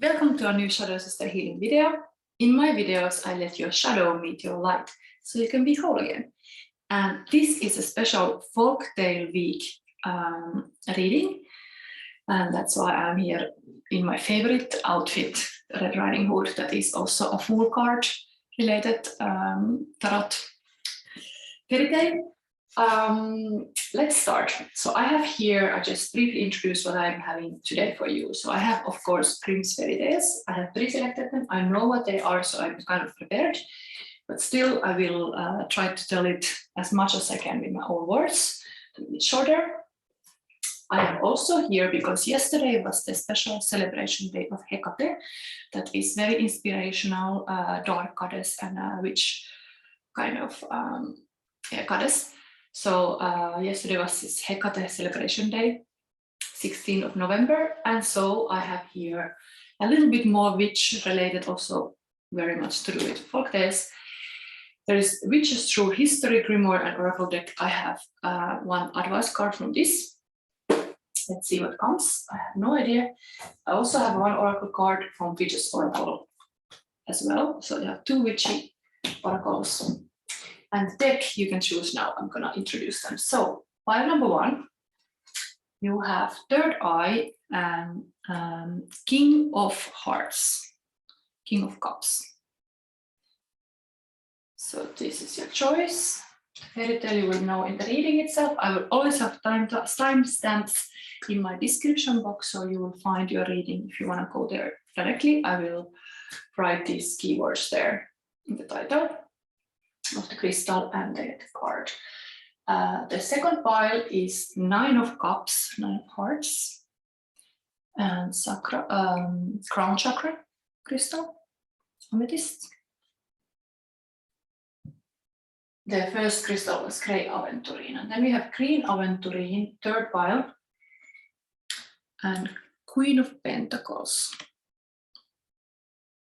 Welcome to a new Shadow Sister Healing video. In my videos, I let your shadow meet your light so you can be whole again. And this is a special folktale week reading. And that's why I'm here in my favorite outfit, Red Riding Hood, that is also a full card related tarot fairy tale. Let's start. So I have here, I just briefly introduce what I'm having today for you. So I have, of course, Grimm's fairytales. I have pre-selected them. I know what they are, so I'm kind of prepared. But still, I will try to tell it as much as I can with my own words, a bit shorter. I am also here because yesterday was the special celebration day of Hekate. That is very inspirational, dark goddess and witch kind of goddess. So yesterday was this Hekate celebration day, 16th of November. And so I have here a little bit more witch related, also very much to do with folktales. There is Witches Through History, Grimoire and Oracle deck. I have one advice card from this. Let's see what comes. I have no idea. I also have one Oracle card from Witches Oracle as well. So you have two witchy oracles. And the deck you can choose now. I'm gonna introduce them. So pile number one, you have Third Eye and King of Hearts, King of Cups. So this is your choice. Fairy tale you will know in the reading itself. I will always have timestamps in my description box, so you will find your reading if you want to go there directly. I will write these keywords there in the title of the crystal and the card. The second pile is Nine of Cups, Nine of Hearts, and Crown Chakra crystal, amethyst. The first crystal was Grey Aventurine, and then we have Green Aventurine, third pile, and Queen of Pentacles.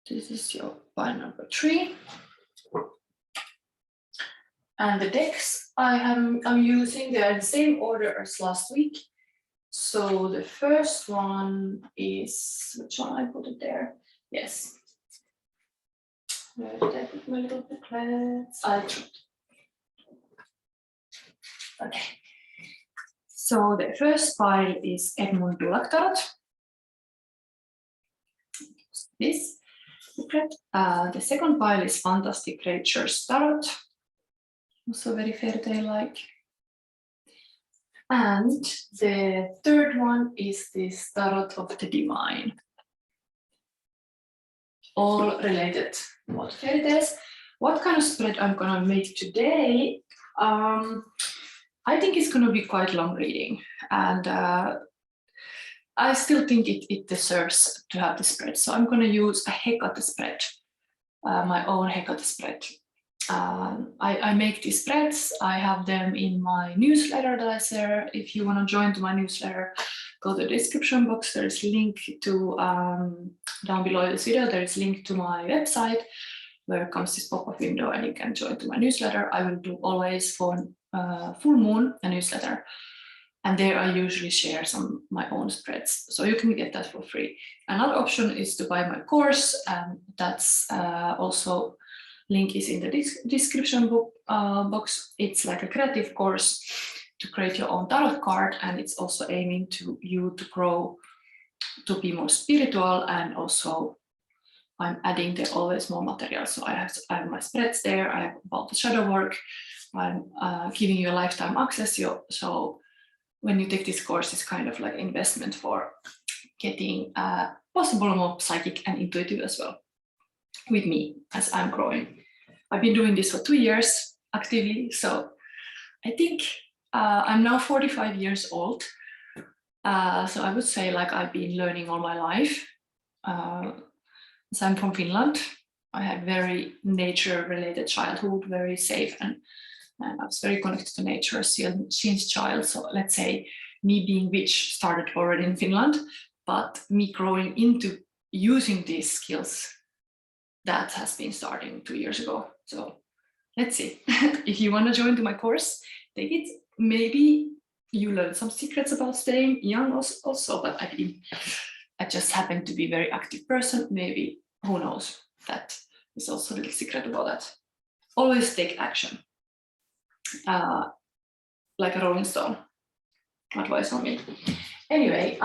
This is your pile number 3. And the decks I'm using, they are in the same order as last week. So the first one is, which one I put it there? Yes. Where did I put my little booklets? Okay. So the first pile is Edmund Dulac Tarot. This booklet. The second pile is Fantastic Creatures Tarot. Also very fairy tale-like. And the third one is this Tarot of the Divine. All related to fairy tales. What kind of spread I'm gonna make today? I think it's gonna be quite long reading, and I still think it deserves to have the spread. So I'm gonna use a Hekate spread, my own Hekate spread. I make these spreads. I have them in my newsletter that I share. If you want to join to my newsletter, go to the description box. There is a link to, down below this video, there is a link to my website where comes this pop-up window and you can join to my newsletter. I will do always for full moon a newsletter. And there I usually share some my own spreads. So you can get that for free. Another option is to buy my course, and that's also link is in the description box. It's like a creative course to create your own tarot card, and it's also aiming to you to grow, to be more spiritual, and also I'm adding there always more material. So I have my spreads there, I have about the shadow work, I'm giving you a lifetime access. So when you take this course, it's kind of like investment for getting possible more psychic and intuitive as well with me as I'm growing. I've been doing this for 2 years actively, so I think I'm now 45 years old. So I would say like I've been learning all my life. So I'm from Finland. I had very nature-related childhood, very safe, and I was very connected to nature since child. So let's say me being witch started already in Finland, but me growing into using these skills, that has been starting 2 years ago. So let's see. If you want to join to my course, take it. Maybe you learn some secrets about staying young also, but I mean, I just happen to be a very active person. Maybe, who knows? That is also a little secret about that. Always take action. Like a rolling stone. Advice on me. Anyway,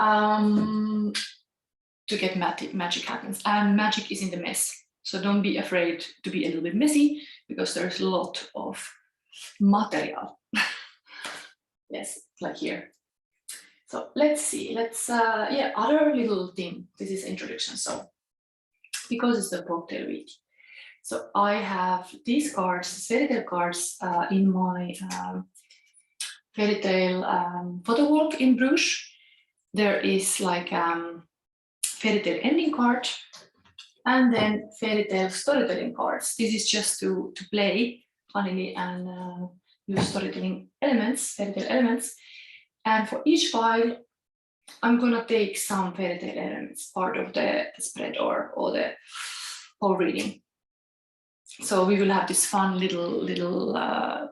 to get magic happens, and magic is in the mess. So don't be afraid to be a little bit messy, because there's a lot of material. Yes, like here. So let's see, yeah, other little thing. This is introduction. So because it's the cocktail week, so I have these cards, fairytale cards, in my fairytale photo walk in Bruges. There is like fairytale ending card, and then fairytale storytelling cards. This is just to play funnily and use storytelling elements, fairytale elements. And for each file, I'm gonna take some fairytale elements, part of the spread or the whole reading. So we will have this fun little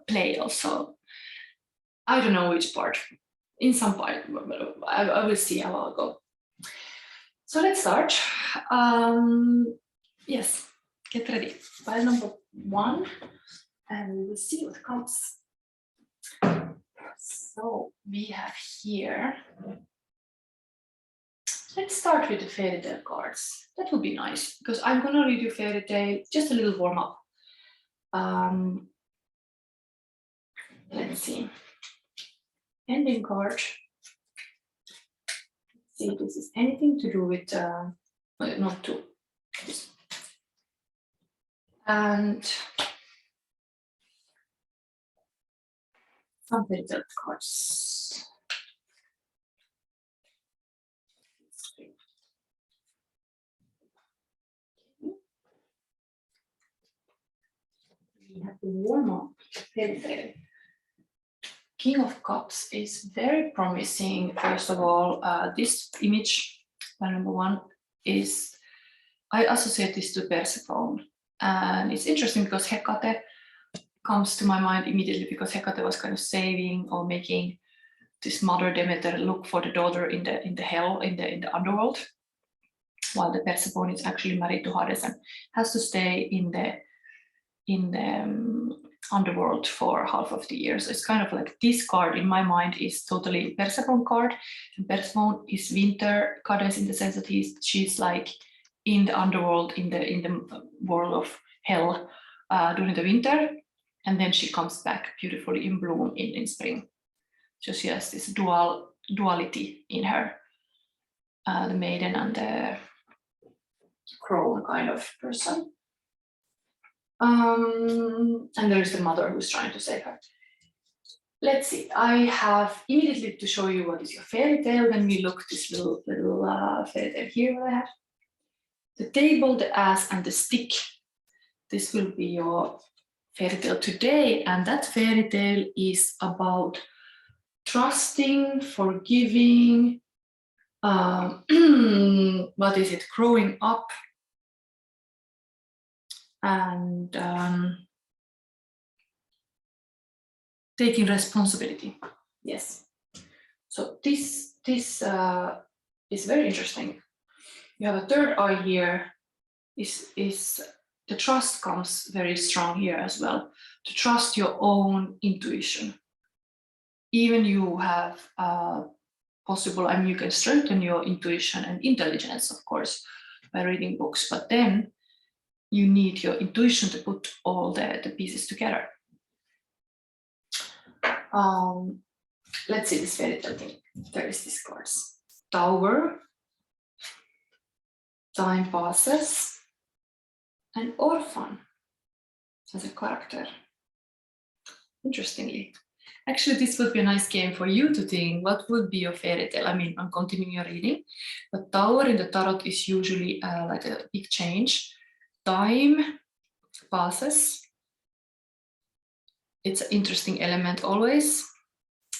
play also. I don't know which part. In some file, I will see how I'll go. So let's start. Yes, get ready. File number 1, and we will see what comes. So we have here. Let's start with the fairytale cards. That would be nice, because I'm gonna read you fairytale, just a little warm up. Let's see. Ending card. Let's see if this is anything to do with, well, not to. And some fairytale cards. We have to warm up fairytale. King of Cups is very promising. First of all, this image, number 1, is, I associate this to Persephone. And it's interesting because Hekate comes to my mind immediately, because Hekate was kind of saving or making this mother Demeter look for the daughter in the hell, in the underworld, while the Persephone is actually married to Hades and has to stay in the underworld for half of the year. So it's kind of like this card in my mind is totally Persephone card, and Persephone is winter goddess in the sense that she's like in the underworld, in the world of hell during the winter, and then she comes back beautifully in bloom in spring. So she has this duality in her, the maiden and the crone kind of person. And there's the mother who's trying to save her. Let's see, I have immediately to show you what is your fairy tale. Then we look this little fairy tale here what I have. The table, the ass, and the stick. This will be your fairy tale today, and that fairy tale is about trusting, forgiving, what is it, growing up, and taking responsibility. Yes. So this is very interesting. You have a third eye here. Is the trust comes very strong here as well. To trust your own intuition. Even you have possible, I mean, you can strengthen your intuition and intelligence, of course, by reading books, but then you need your intuition to put all the pieces together. Let's see this fairy tale thing. There is this cards. Tower, time passes, and orphan as a character. Interestingly. Actually, this would be a nice game for you to think, what would be your fairy tale? I mean, I'm continuing your reading, but Tower in the Tarot is usually like a big change. Time passes. It's an interesting element always.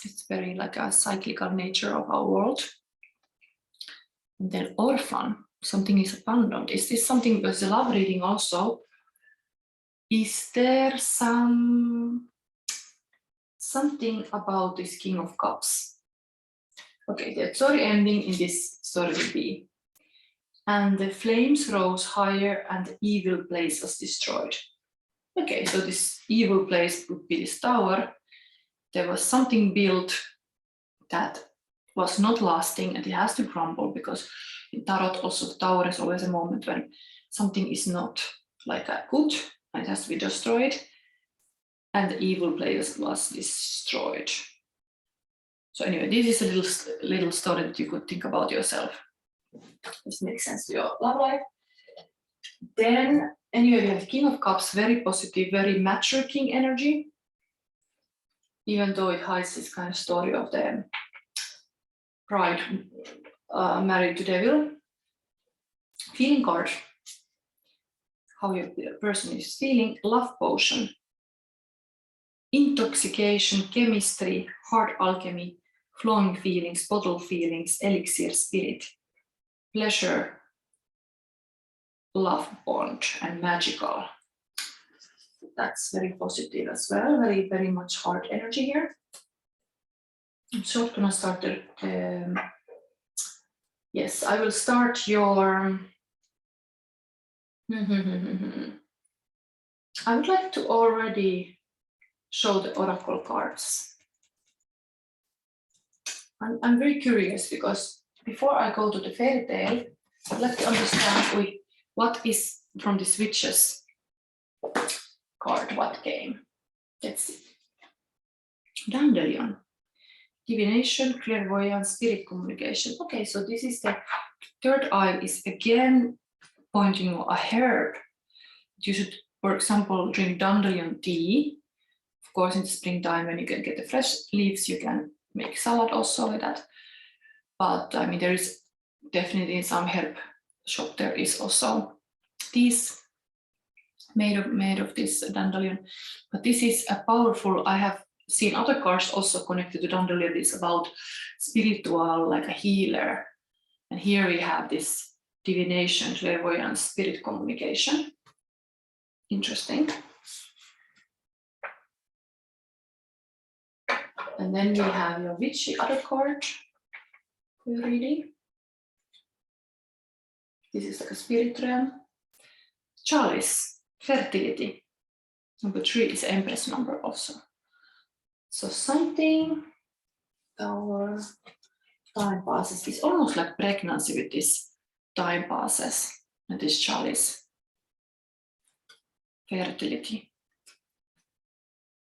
It's very like a cyclical nature of our world. And then orphan, something is abandoned. Is this something, because the love reading also, is there something about this King of Cups? Okay, the story ending in this story will be and the flames rose higher and the evil place was destroyed. Okay, so this evil place would be this tower. There was something built that was not lasting and it has to crumble, because in tarot also the tower is always a moment when something is not like a good and it has to be destroyed, and the evil place was destroyed. So anyway, this is a little story that you could think about yourself. This makes sense to your love life. Then anyway, we have King of Cups, very positive, very mature king energy, even though it hides this kind of story of the bride married to devil. Feeling card, how your person is feeling. Love potion, intoxication, chemistry, heart alchemy, flowing feelings, bottle feelings, elixir, spirit, pleasure, love bond, and magical. That's very positive as well, very, very much heart energy here. I'm so gonna start the, yes, I will start your, I would like to already show the oracle cards. I'm very curious, because before I go to the fairy tale, I'd like to understand what is from the switches card, what came. Let's see. Dandelion, divination, clairvoyance, spirit communication. Okay, so this is the third eye is again pointing a herb. You should, for example, drink dandelion tea. Of course, in the springtime, when you can get the fresh leaves, you can make salad also with that. But I mean, there is definitely in some herb shop, there is also teas made of this dandelion. But this is a powerful, I have seen other cards also connected to dandelion, is about spiritual, like a healer. And here we have this divination, clairvoyance, spirit communication. Interesting. And then we have your witchy other card for your reading. This is like a spirit realm. Chalice, fertility. Number 3 is Empress number also. So something, our time passes. It's almost like pregnancy with this time passes and this chalice. Fertility.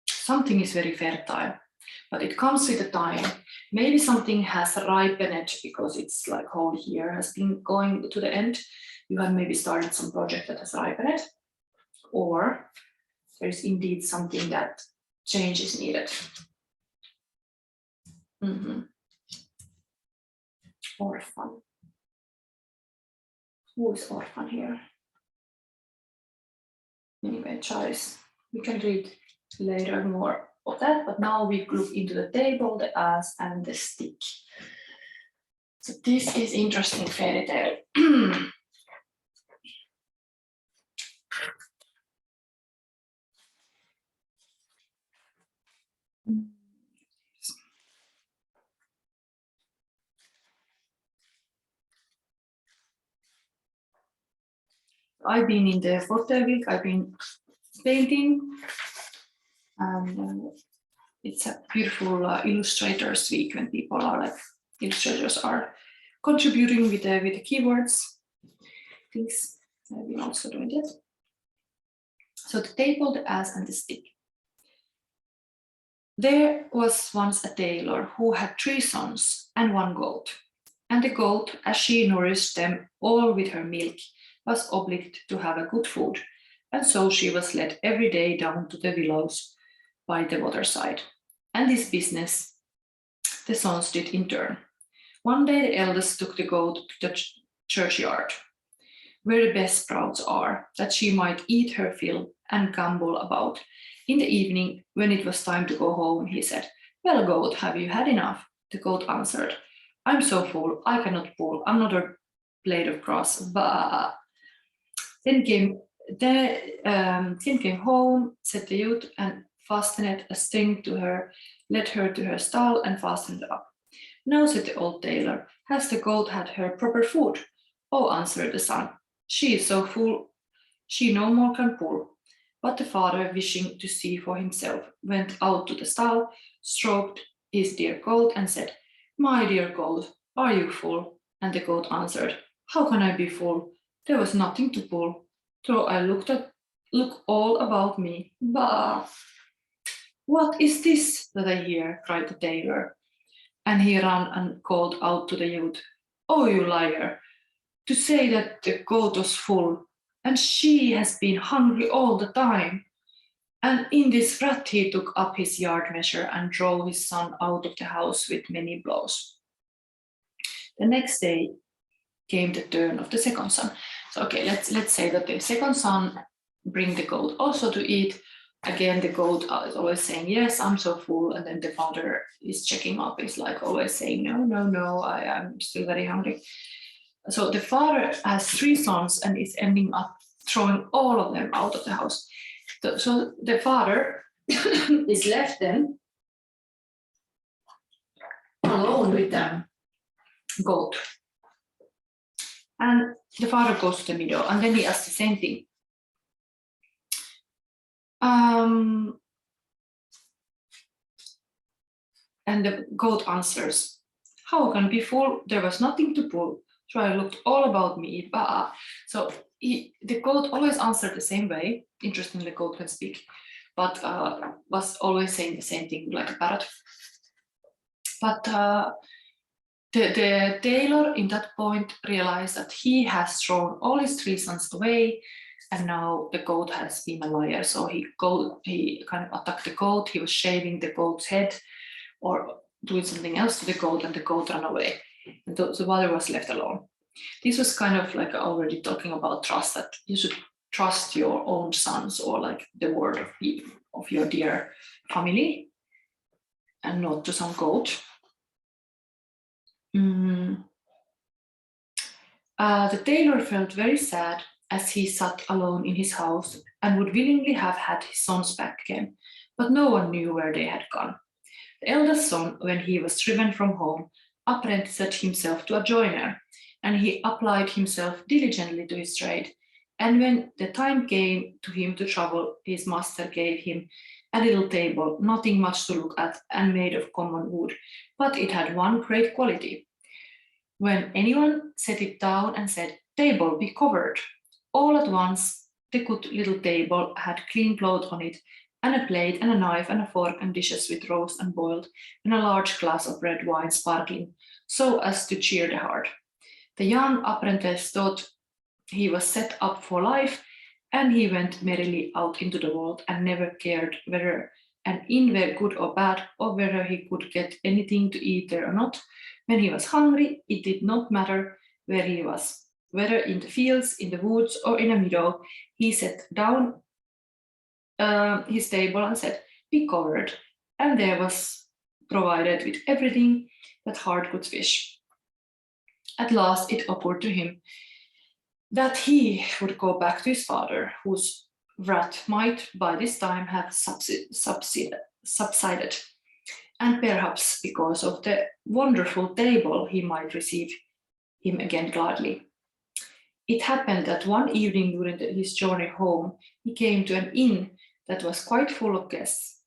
Something is very fertile, but it comes with a time. Maybe something has ripened because it's like whole year has been going to the end. You have maybe started some project that has ripened, or there's indeed something that change is needed. Orphan. Who is orphan here? Anyway, choice. We can read later more of that, but now we look into the table, the ass, and the stick. So this is interesting fairy tale. I've been in the photo week, I've been painting, and it's a beautiful illustrators week when people are like, illustrators are contributing with the keywords. Things I've been also doing it. So the table, the ass, and the stick. There was once a tailor who had 3 sons and 1 goat, and the goat, as she nourished them all with her milk, was obliged to have a good food, and so she was led every day down to the willows by the waterside. And this business the sons did in turn. One day the eldest took the goat to the churchyard, where the best sprouts are, that she might eat her fill and gambol about. In the evening, when it was time to go home, he said, "Well, goat, have you had enough?" The goat answered, "I'm so full, I cannot pull another blade of grass." Bah. Then came home, said the youth, and fastened a string to her, led her to her stall and fastened it up. "Now," said the old tailor, "has the goat had her proper food?" Oh, answered the son, she is so full, she no more can pull. But the father, wishing to see for himself, went out to the stall, stroked his dear goat, and said, my dear goat, are you full? And the goat answered, how can I be full? There was nothing to pull. So I look all about me. Bah! What is this that I hear? Cried the tailor. And he ran and called out to the youth, oh, you liar, to say that the goat was full, and she has been hungry all the time. And in this wrath he took up his yard measure and drove his son out of the house with many blows. The next day came the turn of the second son. So okay, let's say that the second son bring the goat also to eat. Again, the goat is always saying, yes, I'm so full. And then the father is checking up, is like always saying, no, I'm still very hungry. So the father has 3 sons and is ending up throwing all of them out of the house. So the father is left then alone with the goat. And the father goes to the meadow and then he asks the same thing. And the goat answers, how can be full? There was nothing to pull. So I looked all about me. Bah. So the goat always answered the same way. Interestingly, the goat can speak, but was always saying the same thing like a parrot. But the tailor in that point realized that he has thrown all his 3 sons away, and now the goat has been a liar. So he kind of attacked the goat. He was shaving the goat's head or doing something else to the goat, and the goat ran away. And the father was left alone. This was kind of like already talking about trust, that you should trust your own sons or like the word of your dear family and not to some goat. The tailor felt very sad as he sat alone in his house and would willingly have had his sons back again, but no one knew where they had gone. The eldest son, when he was driven from home, apprenticed himself to a joiner, and he applied himself diligently to his trade. And when the time came to him to travel, his master gave him a little table, nothing much to look at, and made of common wood, but it had one great quality. When anyone set it down and said, table, be covered, all at once the good little table had clean cloth on it, and a plate and a knife and a fork and dishes with roast and boiled, and a large glass of red wine sparkling, so as to cheer the heart. The young apprentice thought he was set up for life, and he went merrily out into the world and never cared whether an inn were good or bad, or whether he could get anything to eat there or not. When he was hungry, it did not matter where he was, whether in the fields, in the woods, or in a meadow. He set down his table and said, be covered, and there was provided with everything that heart could wish. At last it occurred to him that he would go back to his father, whose wrath might by this time have subsided, and perhaps because of the wonderful table he might receive him again gladly. It happened that one evening during his journey home, he came to an inn that was quite full of guests,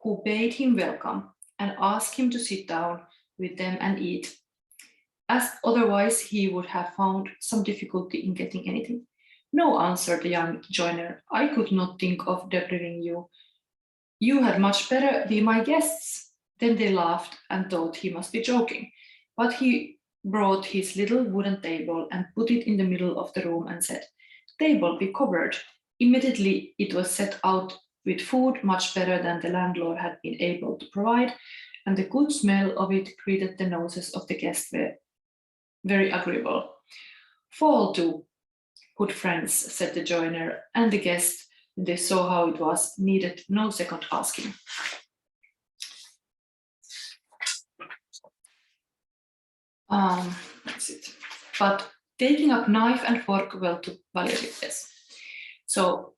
who bade him welcome and asked him to sit down with them and eat, as otherwise he would have found some difficulty in getting anything. No, answered the young joiner, I could not think of depriving you. You had much better be my guests. Then they laughed and thought he must be joking, but he brought his little wooden table and put it in the middle of the room and said, table, be covered. Immediately it was set out with food much better than the landlord had been able to provide, and the good smell of it greeted the noses of the guests very agreeable. Fall to, good friends, said the joiner, and the guests, when they saw how it was, needed no second asking. That's it. But taking up knife and fork well to valueless. So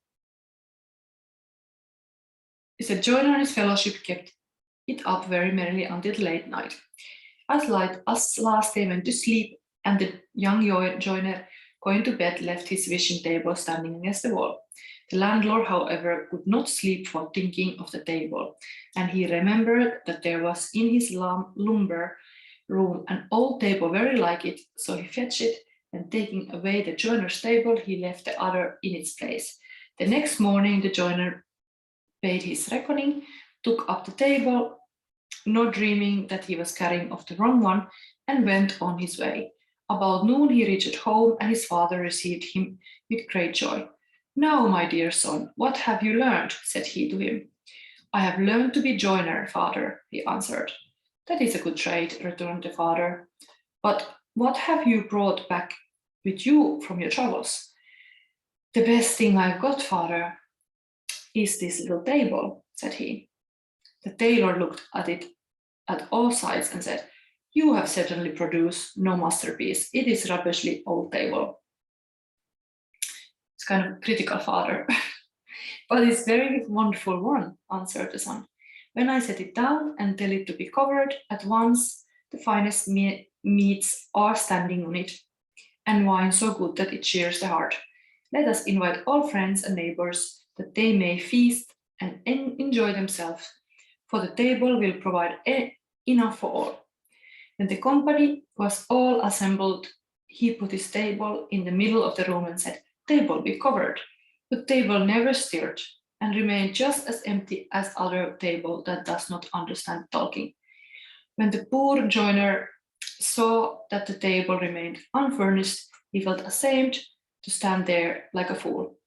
the joiner and his fellowship kept it up very merrily until late night. As last they went to sleep, and the young joiner going to bed left his wishing table standing against the wall. The landlord, however, could not sleep for thinking of the table, and he remembered that there was in his lumber room an old table very like it, so he fetched it, and taking away the joiner's table, he left the other in its place. The next morning, the joiner paid his reckoning, took up the table, not dreaming that he was carrying off the wrong one, and went on his way. About noon, he reached home, and his father received him with great joy. "Now, my dear son, what have you learned?" said he to him. "I have learned to be joiner, father," he answered. "That is a good trade," returned the father. "But what have you brought back with you from your travels?" "The best thing I've got, father, is this little table," said he. The tailor looked at it at all sides and said, "You have certainly produced no masterpiece. It is a rubbishly old table." It's kind of a critical father. "But it's very wonderful one," answered the son. "When I set it down and tell it to be covered, at once the finest meats are standing on it, and wine so good that it cheers the heart. Let us invite all friends and neighbors that they may feast and enjoy themselves, for the table will provide enough for all." When the company was all assembled, he put his table in the middle of the room and said, "Table, be covered." The table never stirred and remained just as empty as other table that does not understand talking. When the poor joiner saw that the table remained unfurnished, he felt ashamed to stand there like a fool.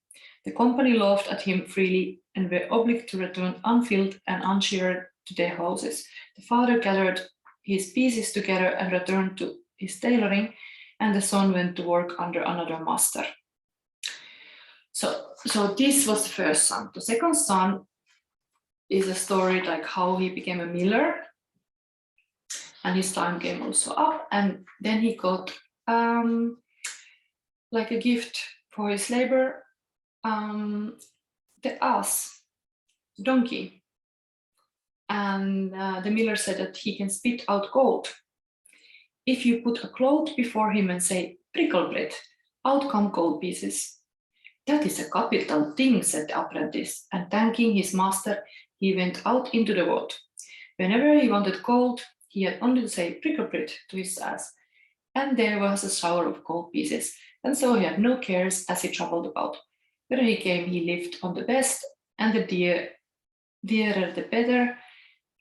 The company laughed at him freely and were obliged to return unfilled and unshared to their houses. The father gathered his pieces together and returned to his tailoring, and the son went to work under another master. So this was the first son. The second son is a story like how he became a miller, and his time came also up, and then he got like a gift for his labor, the ass, donkey, and the miller said that he can spit out gold. If you put a cloth before him and say, "Prickle bread," out come gold pieces. "That is a capital thing," said the apprentice, and thanking his master, he went out into the world. Whenever he wanted gold, he had only to say "prickle bread" to his ass, and there was a shower of gold pieces, and so he had no cares as he travelled about. Wherever he came, he lived on the best, and the dearer the better,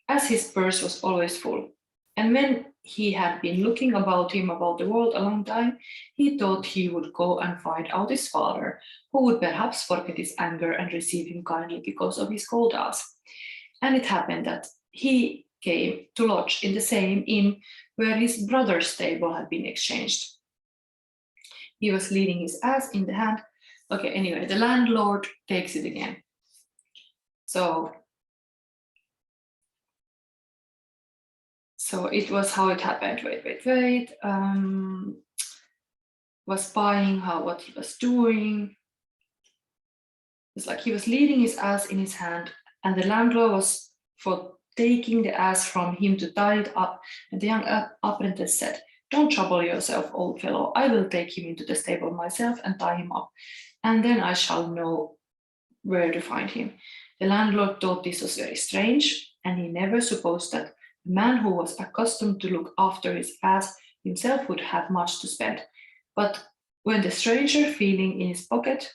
as his purse was always full. And when he had been looking about him about the world a long time, he thought he would go and find out his father, who would perhaps forget his anger and receive him kindly because of his gold ass. And it happened that he came to lodge in the same inn where his brother's table had been exchanged. He was leading his ass in the hand. Okay, anyway, the landlord takes it again. So it was how it happened. Wait. Was spying what he was doing. It's like he was leading his ass in his hand, and the landlord was for taking the ass from him to tie it up. And the young apprentice said, "Don't trouble yourself, old fellow. I will take him into the stable myself and tie him up, and then I shall know where to find him." The landlord thought this was very strange, and he never supposed that the man who was accustomed to look after his ass himself would have much to spend. But when the stranger, feeling in his pocket,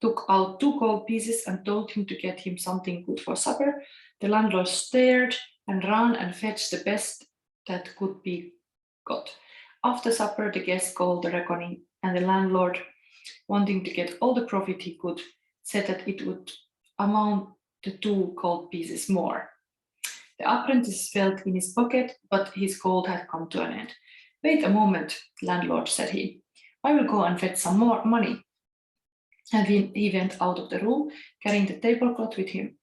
took out 2 gold pieces and told him to get him something good for supper, the landlord stared and ran and fetched the best that could be got. After supper, the guests called the reckoning, and the landlord, wanting to get all the profit he could, said that it would amount to 2 gold pieces more. The apprentice felt in his pocket, but his gold had come to an end. "Wait a moment, landlord," said he. "I will go and fetch some more money." And he went out of the room, carrying the tablecloth with him.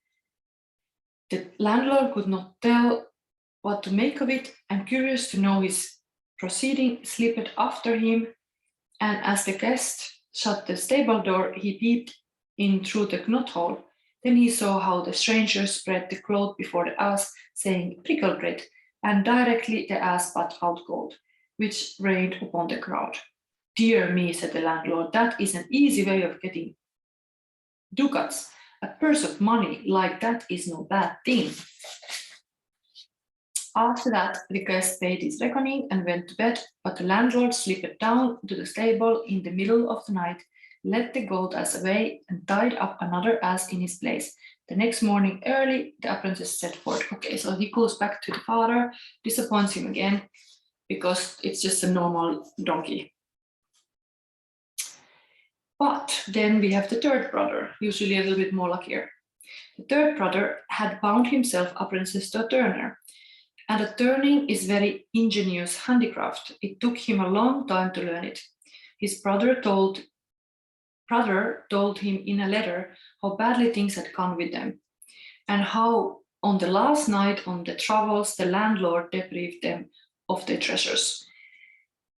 The landlord could not tell what to make of it, and curious to know his proceeding, slipped after him, and as the guest shut the stable door, he peeped in through the knothole. Then he saw how the stranger spread the cloth before the ass, saying, "Prickle bread," and directly the ass spat out gold. which rained upon the crowd. Dear me, said the landlord, that is an easy way of getting ducats. A purse of money like that is no bad thing. After that, the guest paid his reckoning and went to bed, but the landlord slipped down to the stable in the middle of the night, led the goat ass away, and tied up another ass in his place. The next morning early, the apprentice set forth. Okay, so he goes back to the father, disappoints him again, because it's just a normal donkey. But then we have the third brother, usually a little bit more luckier. The third brother had bound himself apprentice to a turner. And a turning is very ingenious handicraft. It took him a long time to learn it. His brother told him in a letter how badly things had gone with them, and how on the last night on the travels the landlord deprived them of their treasures.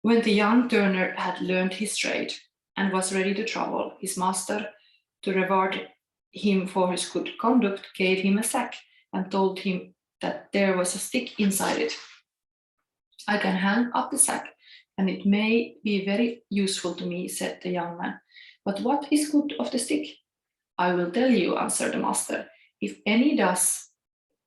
When the young turner had learned his trade and was ready to travel, his master, to reward him for his good conduct, gave him a sack and told him that there was a stick inside it. I can hang up the sack, and it may be very useful to me, said the young man. But what is good of the stick? I will tell you, answered the master. If any does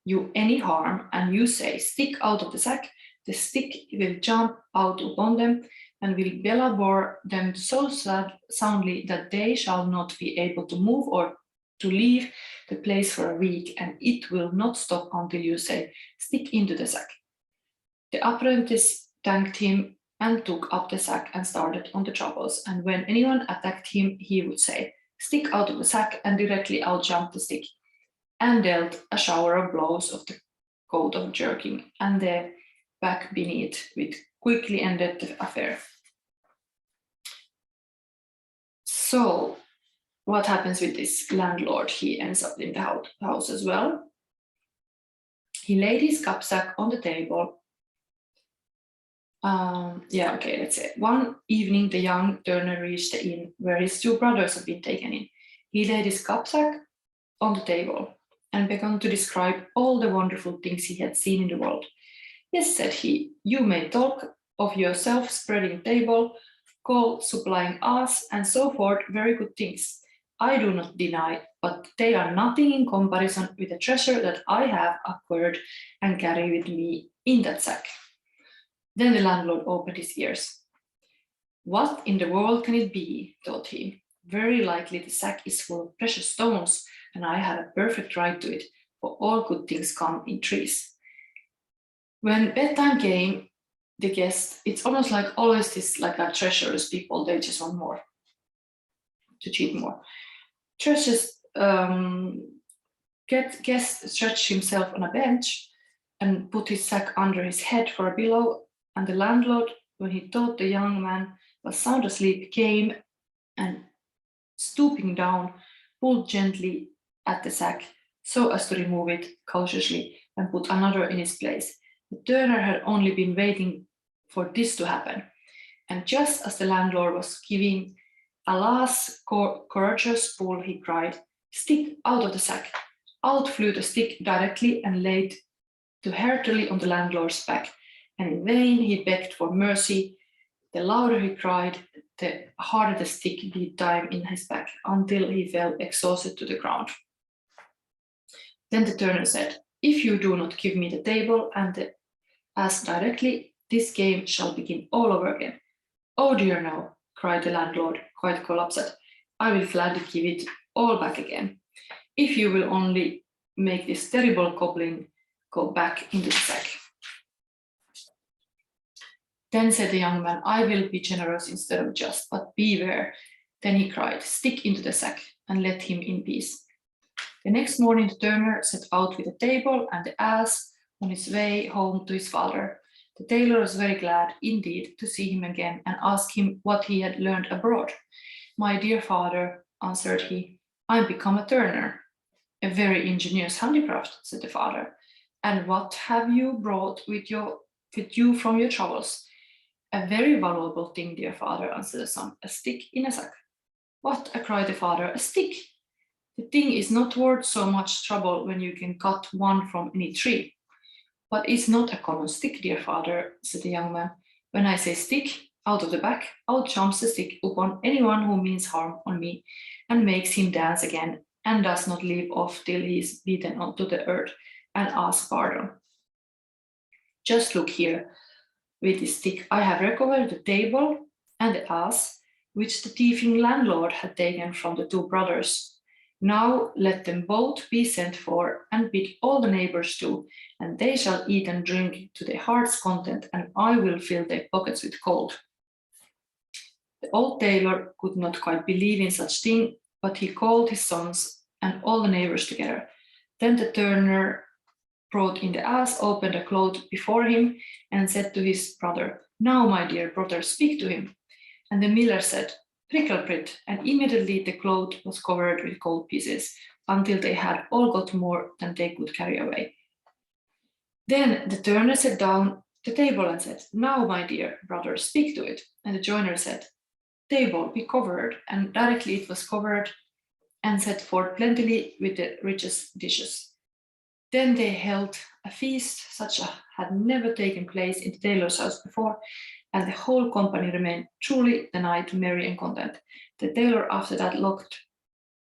you any harm, and you say, stick out of the sack, the stick will jump out upon them and will belabor them so soundly that they shall not be able to move or to leave the place for a week, and it will not stop until you say, stick into the sack. The apprentice thanked him and took up the sack and started on the travels, and when anyone attacked him, he would say, stick out of the sack, and directly out jumped the stick, and dealt a shower of blows of the coat of jerking and the back beneath, which quickly ended the affair. So, what happens with this landlord? He ends up in the house as well. He laid his knapsack on the table. Let's say. One evening, the young turner reached the inn where his two brothers had been taken in. He laid his knapsack on the table and began to describe all the wonderful things he had seen in the world. Yes, said he, you may talk of your self-spreading table, coal supplying us, and so forth, very good things. I do not deny, but they are nothing in comparison with the treasure that I have acquired and carry with me in that sack. Then the landlord opened his ears. What in the world can it be, thought he. Very likely the sack is full of precious stones, and I have a perfect right to it, for all good things come in threes. When bedtime came, the guest, it's almost like always this like a treacherous people, they just want more, to cheat more. Guest stretched himself on a bench and put his sack under his head for a pillow, and the landlord, when he thought the young man was sound asleep, came and, stooping down, pulled gently at the sack so as to remove it cautiously and put another in its place. The turner had only been waiting for this to happen, and just as the landlord was giving a last courageous pull, he cried, stick out of the sack. Out flew the stick directly and laid too heartily on the landlord's back, and in vain he begged for mercy. The louder he cried, the harder the stick beat time in his back, until he fell exhausted to the ground. Then the turner said, if you do not give me the table and the ass directly, this game shall begin all over again. Oh dear no, cried the landlord, quite collapsed. I will gladly give it all back again, if you will only make this terrible goblin go back into the sack. Then said the young man, I will be generous instead of just, but beware. Then he cried, stick into the sack, and let him in peace. The next morning the turner set out with the table and the ass on his way home to his father. The tailor was very glad indeed to see him again and asked him what he had learned abroad. My dear father, answered he, I am become a turner. A very ingenious handicraft, said the father. And what have you brought with you from your travels? A very valuable thing, dear father, answered the son, a stick in a sack. What, cried the father, a stick? The thing is not worth so much trouble when you can cut one from any tree. But it's not a common stick, dear father, said the young man. When I say stick, out of the back, out jumps the stick upon anyone who means harm on me and makes him dance again and does not leave off till he is beaten onto the earth and asks pardon. Just look here. With this stick, I have recovered the table and the ass, which the thieving landlord had taken from the two brothers. Now let them both be sent for, and bid all the neighbors too, and they shall eat and drink to their heart's content, and I will fill their pockets with gold. The old tailor could not quite believe in such thing, but he called his sons and all the neighbors together. Then the turner brought in the ass, opened a cloth before him, and said to his brother, "Now, my dear brother, speak to him." And the miller said, "Prickle Prit," and immediately the cloth was covered with gold pieces, until they had all got more than they could carry away. Then the turner set down the table and said, "Now, my dear brother, speak to it." And the joiner said, "Table, be covered," and directly it was covered and set forth plentifully with the richest dishes. Then they held a feast such as had never taken place in the tailor's house before, and the whole company remained truly the night merry and content. The tailor after that locked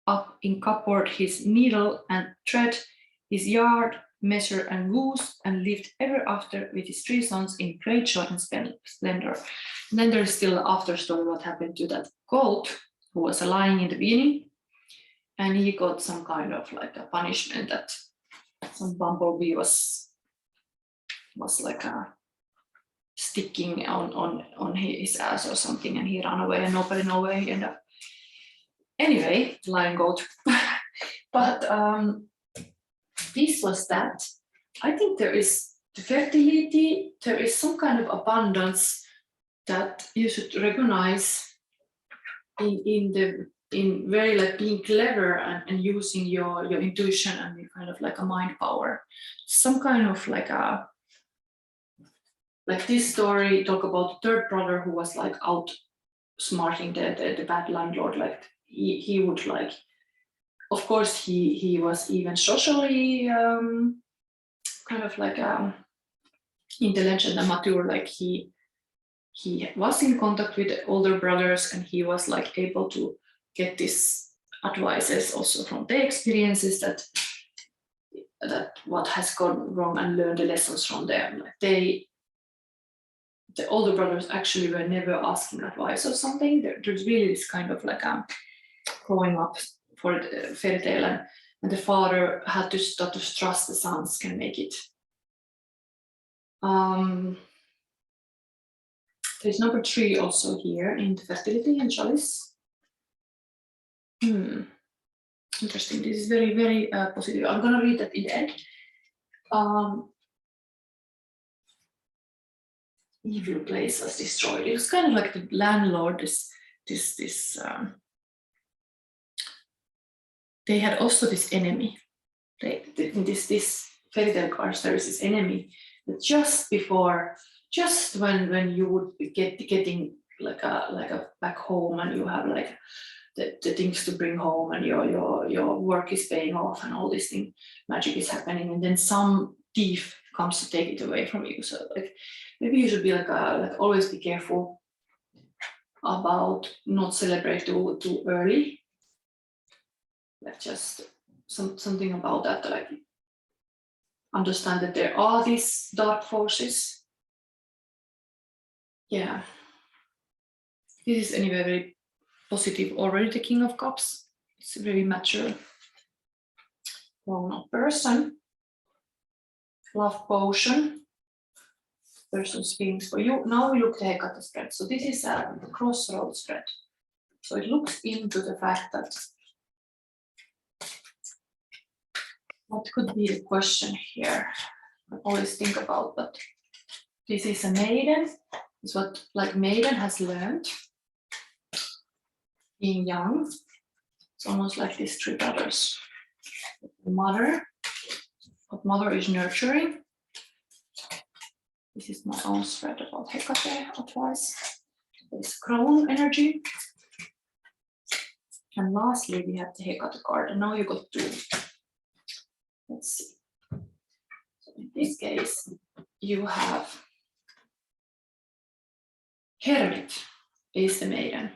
up in cupboard his needle and thread, his yard, measure and goose, and lived ever after with his 3 sons in great joy and splendor. And then there's still an after story what happened to that goat who was lying in the beginning, and he got some kind of like a punishment that some bumblebee was like a sticking on his ass or something, and he ran away and nobody knew where he ended up. Anyway, lion goat. But this was that. I think there is the fertility, there is some kind of abundance that you should recognize in very like being clever and using your intuition and kind of like a mind power. Some kind of like a, like this story talk about the third brother who was like outsmarting the bad landlord. Like he would like, of course he was even socially kind of like intelligent and mature. Like he was in contact with the older brothers, and he was like able to get these advices also from their experiences that what has gone wrong and learn the lessons from them. Like the older brothers actually were never asking advice or something. There's really this kind of like growing up for the fairy tale, and the father had to start to trust the sons can make it. There's number 3 also here in the fertility and chalice. Interesting. This is very, very positive. I'm gonna read that in the end. Evil place was destroyed. It was kind of like the landlord. They had also this enemy. This fairy tale cards, there is this enemy that just when you would be getting like a back home, and you have like the things to bring home, and your work is paying off, and all this thing, magic is happening, and then some thief comes to take it away from you. So like maybe you should be like always be careful about not celebrate too early. Like just something about that, like understand that there are these dark forces. Yeah, this is anyway very positive already. The King of Cups, it's a very mature grown-up person. Love potion, person's feelings for you. Now we look at the Hekate spread. So this is a Crossroad spread. So it looks into the fact that what could be the question here? I always think about, but this is a maiden. It's what like maiden has learned being young. It's almost like these 3 brothers. The mother, what mother is nurturing. This is my own spread about Hekate advice. There's crown energy. And lastly, we have the Hekate card. And now you got 2. Let's see. So in this case, you have Hermit is the maiden.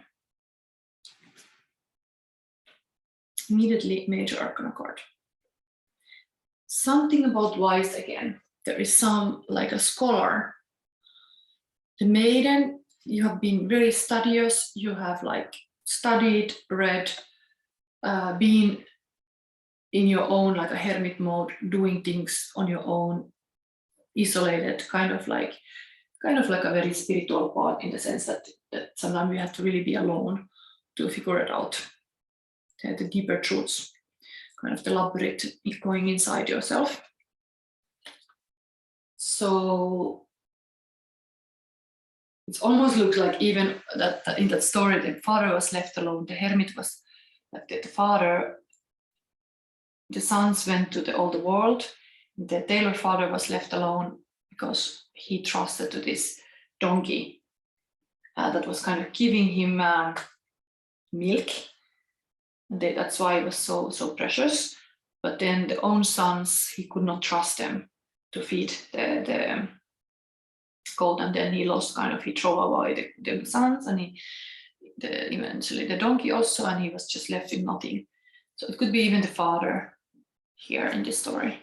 Immediately major arcana card. Something about wise again. There is some, like a scholar. The maiden, you have been very studious, you have like studied, read, been in your own like a hermit mode, doing things on your own, isolated, kind of like a very spiritual part, in the sense that sometimes you have to really be alone to figure it out, the deeper truths, kind of the labyrinth going inside yourself. So it almost looks like even that in that story, the father was left alone. The hermit was like the father. The sons went to the old world. The tailor father was left alone because he trusted to this donkey that was kind of giving him milk. And that's why it was so precious. But then the own sons, he could not trust them to feed the goat, and then he lost he threw away the sons, and eventually the donkey also, and he was just left with nothing. So it could be even the father here in this story.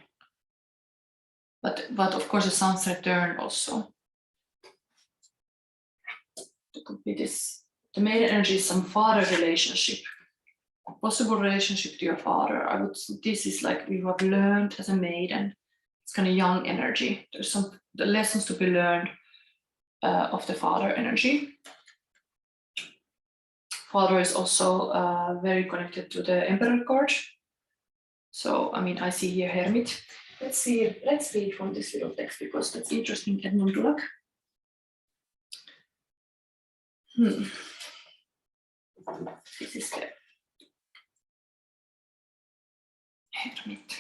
But of course the sons returned also. It could be this, the maiden energy is some father relationship, a possible relationship to your father. This is like you have learned as a maiden. It's kind of young energy. There's the lessons to be learned of the father energy. Father is also very connected to the Emperor card. So, I mean, I see here Hermit. Let's read from this little text, because that's interesting and non-luck. This is the Hermit.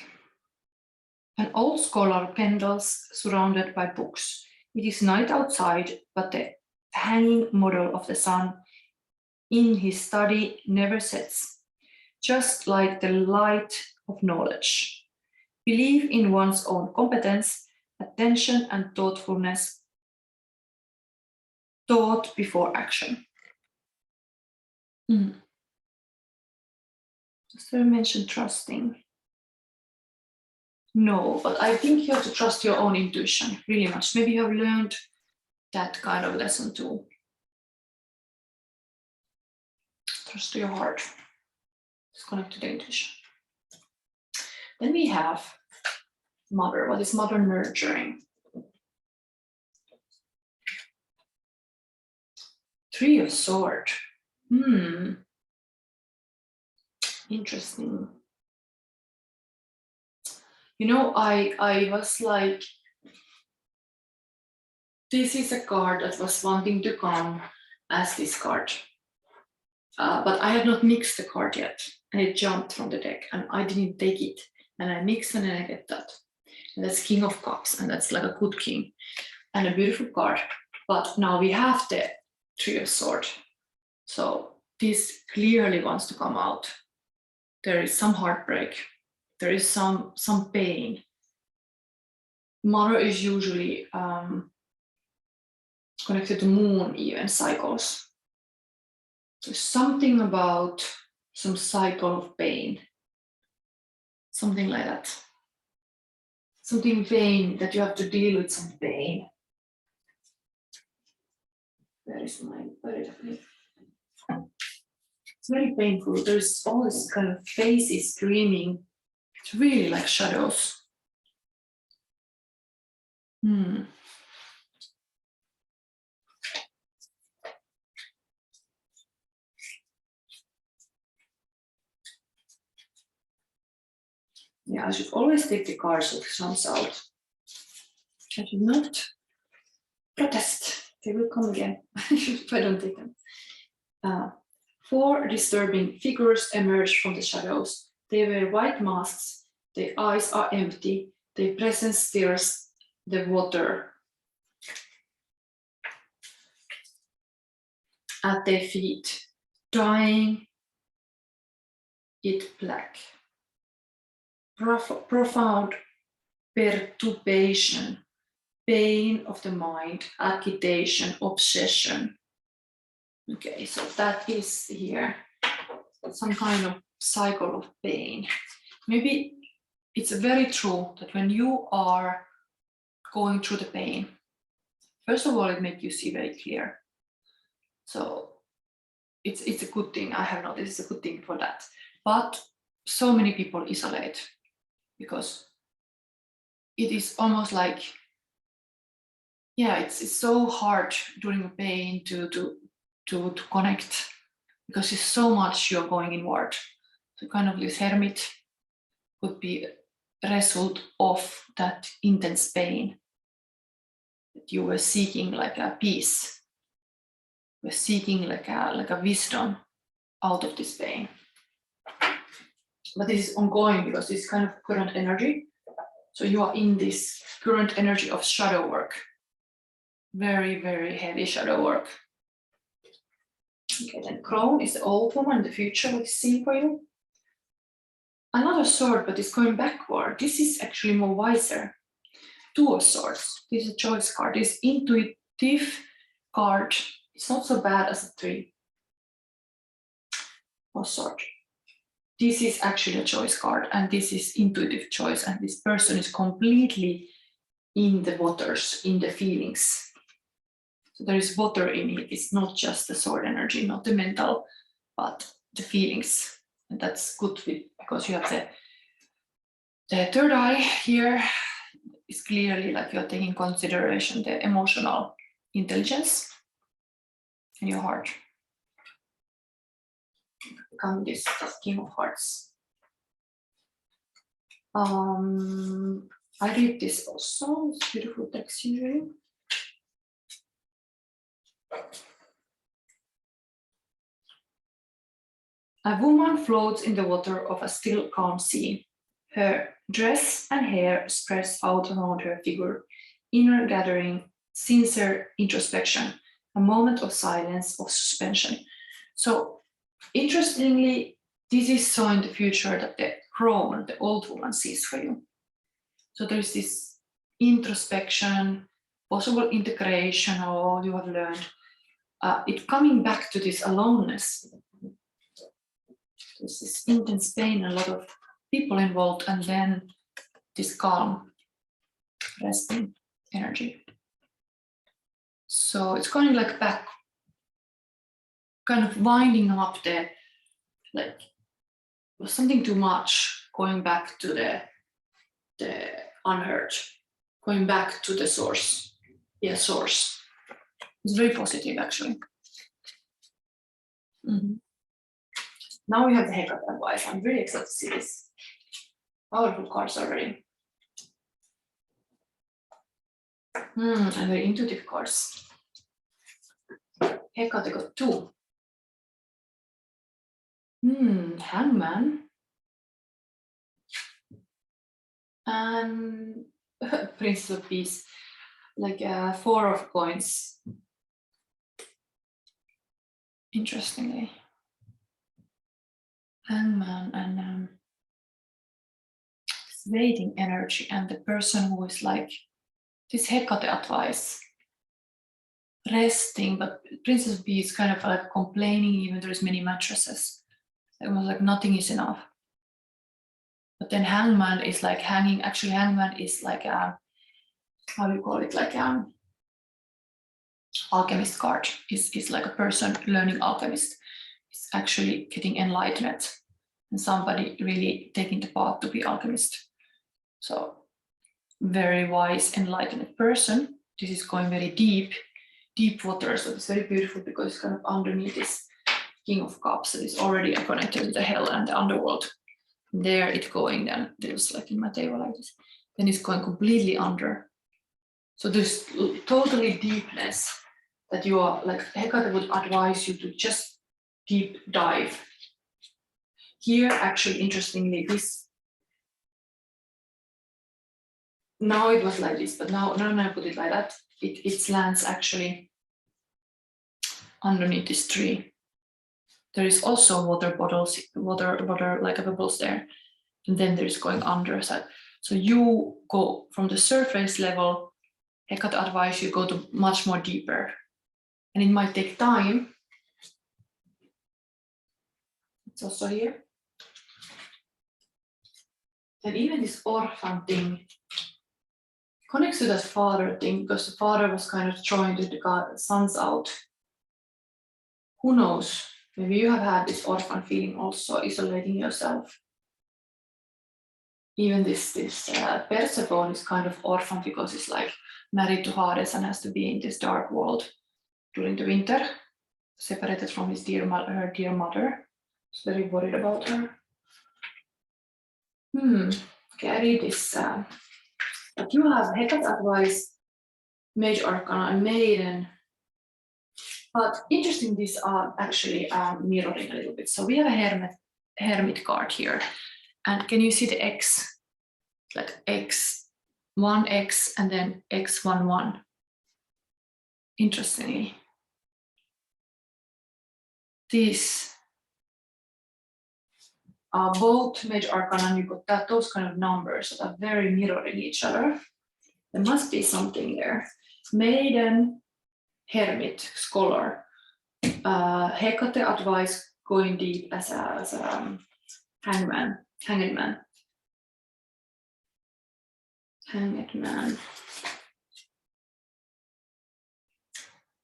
An old scholar pendles surrounded by books. It is night outside, but the hanging model of the sun in his study never sets, just like the light of knowledge. Believe in one's own competence, attention and thoughtfulness, thought before action. Just to mention trusting. No, but I think you have to trust your own intuition really much. Maybe you have learned that kind of lesson too. Trust your heart. It's connected to the intuition. Then we have mother. What is mother nurturing? Three of Swords. Interesting. You know, I was like, this is a card that was wanting to come as this card. But I had not mixed the card yet, and it jumped from the deck, and I didn't take it. And I mixed, and then I get that. And that's King of Cups, and that's like a good king, and a beautiful card. But now we have the Three of Swords. So this clearly wants to come out. There is some heartbreak. There is some pain. Mother is usually connected to moon even cycles. There's something about some cycle of pain. Something like that. Something pain that you have to deal with, some pain. Where is my fairytale? It's very painful. There's all this kind of faces screaming. It's really like shadows. Yeah, I should always take the cards with comes out. I should not protest. They will come again if I don't take them. 4 disturbing figures emerge from the shadows. They wear white masks. Their eyes are empty. Their presence stirs the water at their feet, dyeing it black. Profound perturbation, pain of the mind, agitation, obsession, Okay, so that is here some kind of cycle of pain. Maybe it's very true that when you are going through the pain, first of all, it makes you see very clear. So it's a good thing. I have noticed it's a good thing for that. But so many people isolate because it is almost like, yeah, it's so hard during the pain to connect because it's so much you're going inward. So kind of this hermit could be a result of that intense pain that you were seeking, like a peace. We're seeking like a wisdom out of this pain. But this is ongoing because this kind of current energy. So you are in this current energy of shadow work. Very, very heavy shadow work. Okay, then Crone is the old woman in the future, what is seen for you. Another sword, but it's going backward. This is actually more wiser. Two of Swords. This is a choice card. This intuitive card. It's not so bad as a 3 of Swords. This is actually a choice card, and this is intuitive choice, and this person is completely in the waters, in the feelings. So there is water in it. It's not just the sword energy, not the mental, but the feelings. And that's good because you have the third eye here is clearly like you're taking consideration the emotional intelligence in your heart. Become this King of Hearts. I read this also. It's beautiful text usually. A woman floats in the water of a still, calm sea. Her dress and hair spreads out around her figure, inner gathering, sincere introspection, a moment of silence, of suspension. So, interestingly, this is so in the future that the crone, the old woman, sees for you. So there is this introspection, possible integration of all you have learned. It coming back to this aloneness. There's this intense pain, a lot of people involved, and then this calm, resting energy. So it's going like back, kind of winding up the, like, was something too much, going back to the unheard, going back to the source. Yeah, source. It's very positive, actually. Mm-hmm. Now we have the Hekate advice. I'm really excited to see this. Powerful cards already. And very intuitive cards. Hekate got 2. Hangman. And Prince of Peace. Like 4 of coins. Interestingly. Hangman and waiting energy, and the person who is like this Hekate advice, resting, but Princess B is kind of like complaining even there's many mattresses. It was like nothing is enough. But then Hangman is like hanging, actually Hangman is like a, how do you call it, like alchemist card. Is like a person learning alchemist. It's actually getting enlightenment and somebody really taking the path to be alchemist. So very wise, enlightened person. This is going very deep water. So it's very beautiful because it's kind of underneath this King of Cups that is already connected to the hell and the underworld. There it's going then, there's like in my table like this. Then it's going completely under. So there's totally deepness that you are like, Hekate would advise you to just deep dive. Here, actually, interestingly, this, now it was like this, but now I put it like that. It lands actually underneath this tree. There is also water bottles, water like a bubbles there, and then there's going under. So you go from the surface level. Hekate advise you go to much more deeper, and it might take time It's also here. And even this orphan thing connects to that father thing, because the father was kind of throwing the sons out. Who knows? Maybe you have had this orphan feeling also, isolating yourself. Even this Persephone is kind of orphan because it's like married to Hades and has to be in this dark world during the winter, separated from his her dear mother. He's very worried about her. Okay, I read this. But you have Hekate advice, Mage Arcana, and Maiden. But interesting, these are actually mirroring a little bit. So we have a hermit card here. And can you see the X? Like X, 1X, and then X11. Interestingly, these are both Mage Arcana, and you got those kind of numbers that are very mirroring each other. There must be something there. Maiden, Hermit, Scholar. Hekate advice, going deep as a hangman, hanged man. Hanged man.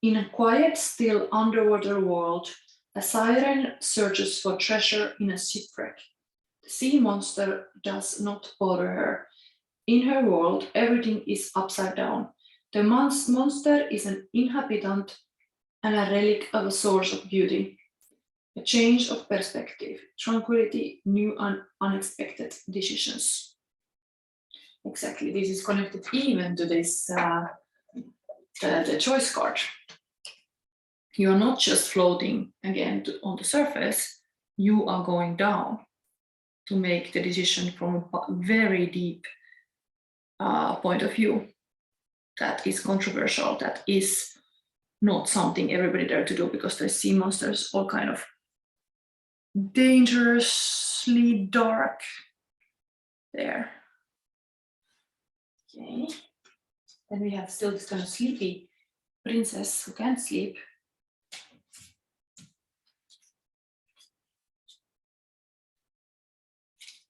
In a quiet, still underwater world, a siren searches for treasure in a shipwreck. The sea monster does not bother her. In her world, everything is upside down. The monster is an inhabitant and a relic of a source of beauty. A change of perspective, tranquility, new and unexpected decisions. Exactly, this is connected even to this, the choice card. You are not just floating again on the surface, you are going down to make the decision from a very deep point of view that is controversial, that is not something everybody dare to do, because there's sea monsters, all kind of dangerously dark there. Okay, then we have still this kind of sleepy princess who can't sleep.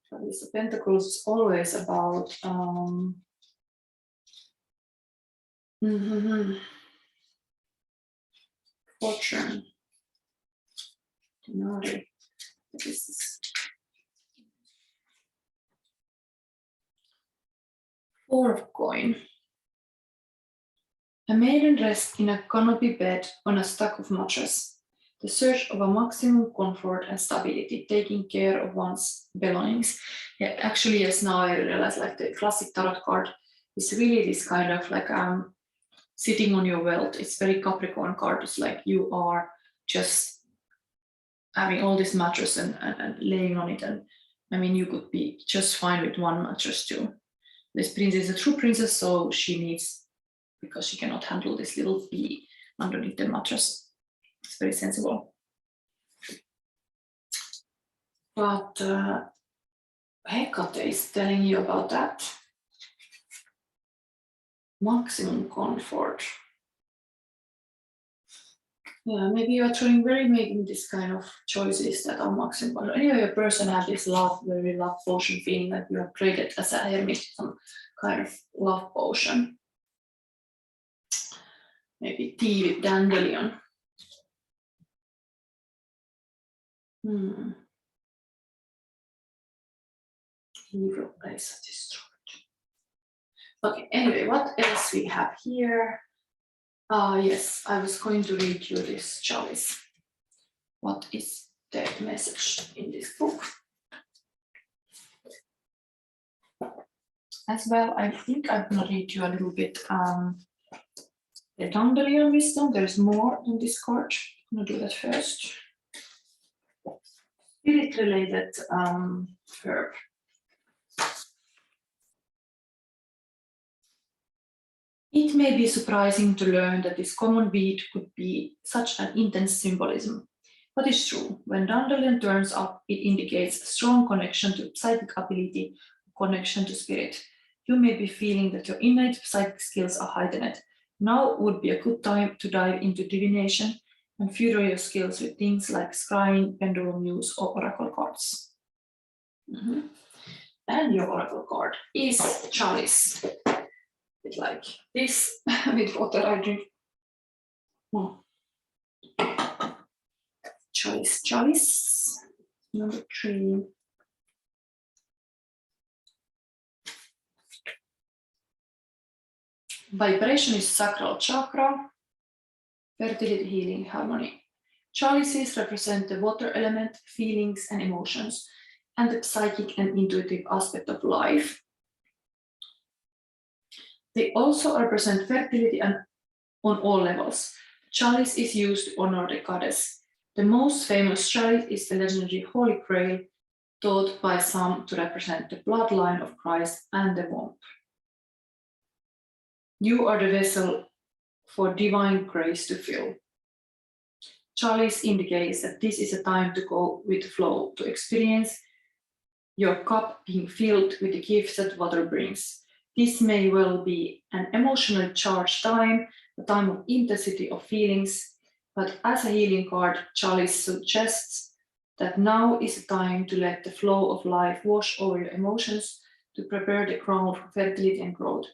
So this Pentacle is always about fortune. This is Four of Coin. A maiden rests in a canopy bed on a stack of mattress. The search of a maximum comfort and stability, taking care of one's belongings. Yeah, actually, yes, now I realize, like, the classic tarot card is really this kind of like sitting on your wealth. It's very Capricorn card. It's like you are just having all this mattress and laying on it. And I mean, you could be just fine with one mattress too. This princess is a true princess, so she needs, because she cannot handle this little bee underneath the mattress. It's very sensible. But Hekate is telling you about that. Maximum comfort. Yeah, maybe you are trying making this kind of choices that are maximum. Anyway, a person has this very love potion feeling that you have created as a hermit, some kind of love potion. Maybe tea with dandelion. Evil place destroyed. Okay, anyway, what else we have here? Yes, I was going to read you this chalice. What is the message in this book? As well, I think I'm going to read you a little bit the dandelion wisdom. There's more in this card. I'm going to do that first. Spirit-related herb. It may be surprising to learn that this common weed could be such an intense symbolism. But it's true, when dandelion turns up, it indicates a strong connection to psychic ability, connection to spirit. You may be feeling that your innate psychic skills are heightened. Now would be a good time to dive into divination. and further your skills with things like scrying, pendulum use, or oracle cards. And your oracle card is chalice. It's like this with water I drink. Chalice, number 3. Vibration is sacral chakra, fertility, healing, harmony. Chalices represent the water element, feelings and emotions, and the psychic and intuitive aspect of life. They also represent fertility and on all levels. Chalice is used to honor the goddess. The most famous chalice is the legendary Holy Grail, thought by some to represent the bloodline of Christ and the womb. You are the vessel for divine grace to fill. Chalice indicates that this is a time to go with the flow, to experience your cup being filled with the gifts that water brings. This may well be an emotionally charged time, a time of intensity of feelings, but as a healing card, Chalice suggests that now is the time to let the flow of life wash over your emotions, to prepare the ground for fertility and growth.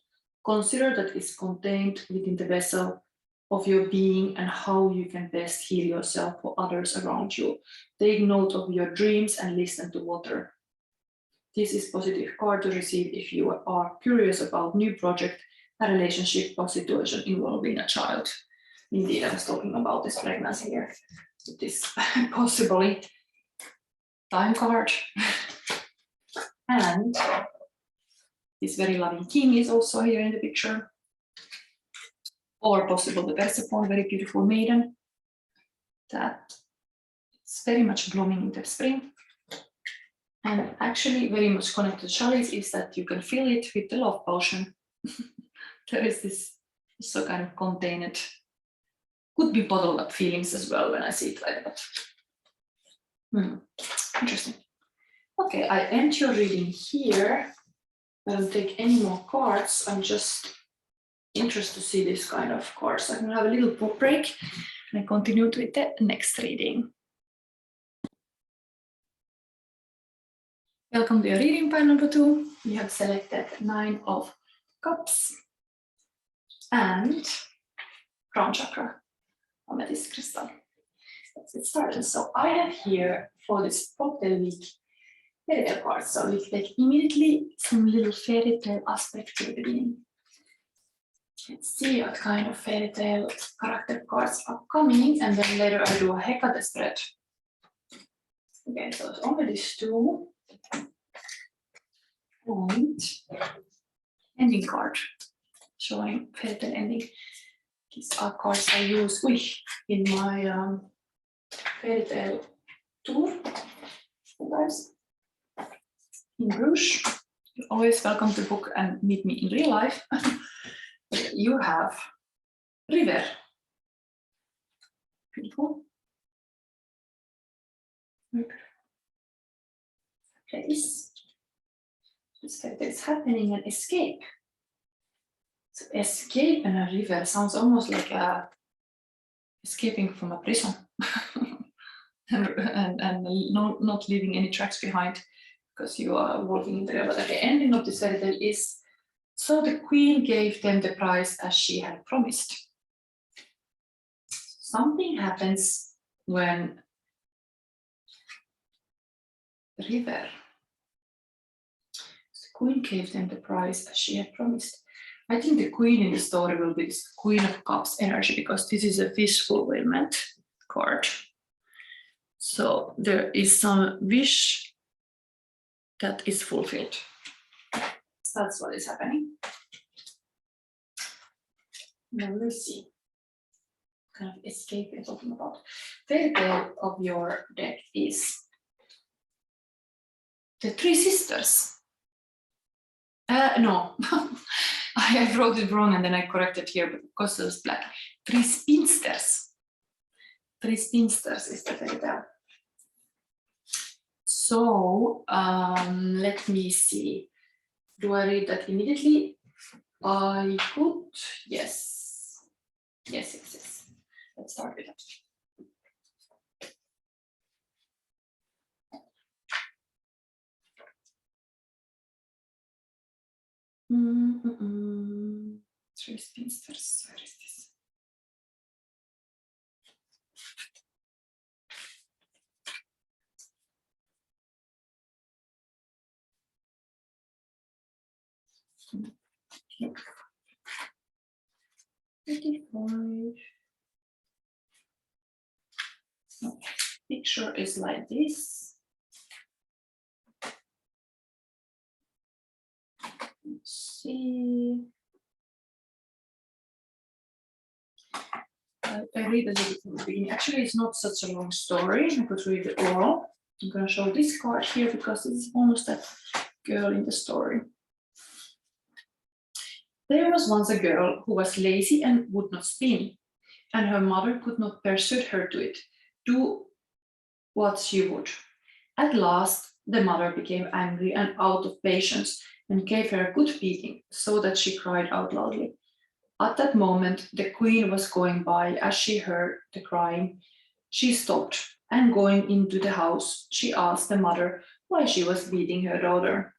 Consider that it's contained within the vessel of your being and how you can best heal yourself or others around you. Take note of your dreams and listen to water. This is a positive card to receive if you are curious about new project, a relationship or situation involving a child. Indeed, I was talking about this pregnancy here. This possibly time card. And this very loving king is also here in the picture. Or possible the Persephone, very beautiful maiden. That is very much blooming in the spring. And actually very much connected to chalice is that you can fill it with the love potion. There is this so kind of contained, could be bottled up feelings as well when I see it like that. Interesting. Okay, I end your reading here. I don't take any more cards. I'm just interested to see this kind of cards. I'm gonna have a little book break and I continue with the next reading. Welcome to your reading pile number 2. You have selected 9 of Cups and Crown Chakra, Amethyst Crystal. Let's get started. So I have here for this cocktail week fairytale cards. So we take immediately some little fairytale aspect to the beginning. Let's see what kind of fairytale character cards are coming, and then later I do a Hekate spread. Okay, so it's only these 2. And ending card showing fairytale ending. These are cards I use in my fairytale tour. Sometimes in Bruges. You're always welcome to book and meet me in real life. You have River. Beautiful. Place. It's happening an escape. So escape and a river sounds almost like escaping from a prison and not leaving any tracks behind because you are walking in the river. But the ending of this fairy tale is, so the queen gave them the prize as she had promised. Something happens when the river, Queen gave them the prize as she had promised. I think the queen in the story will be this Queen of Cups energy because this is a wish fulfillment card. So there is some wish that is fulfilled. So that's what is happening. Now let's see. What kind of escape we're talking about. Fairy tale of your deck is the 3 sisters. No, I wrote it wrong and then I corrected here because it was black. 3 spinsters. 3 spinsters is the fairy tale. So let me see. Do I read that immediately? I could. Yes. Yes. Let's start with that. Three spinsters. Where is this? Yep. 35. No, picture is like this. Let's see. I read a little from the beginning. Actually, it's not such a long story. I could read it all. I'm going to show this card here because it's almost that girl in the story. There was once a girl who was lazy and would not spin, and her mother could not persuade her to it. Do what she would. At last, the mother became angry and out of patience and gave her a good beating, so that she cried out loudly. At that moment, the queen was going by. As she heard the crying, she stopped, and going into the house, she asked the mother why she was beating her daughter,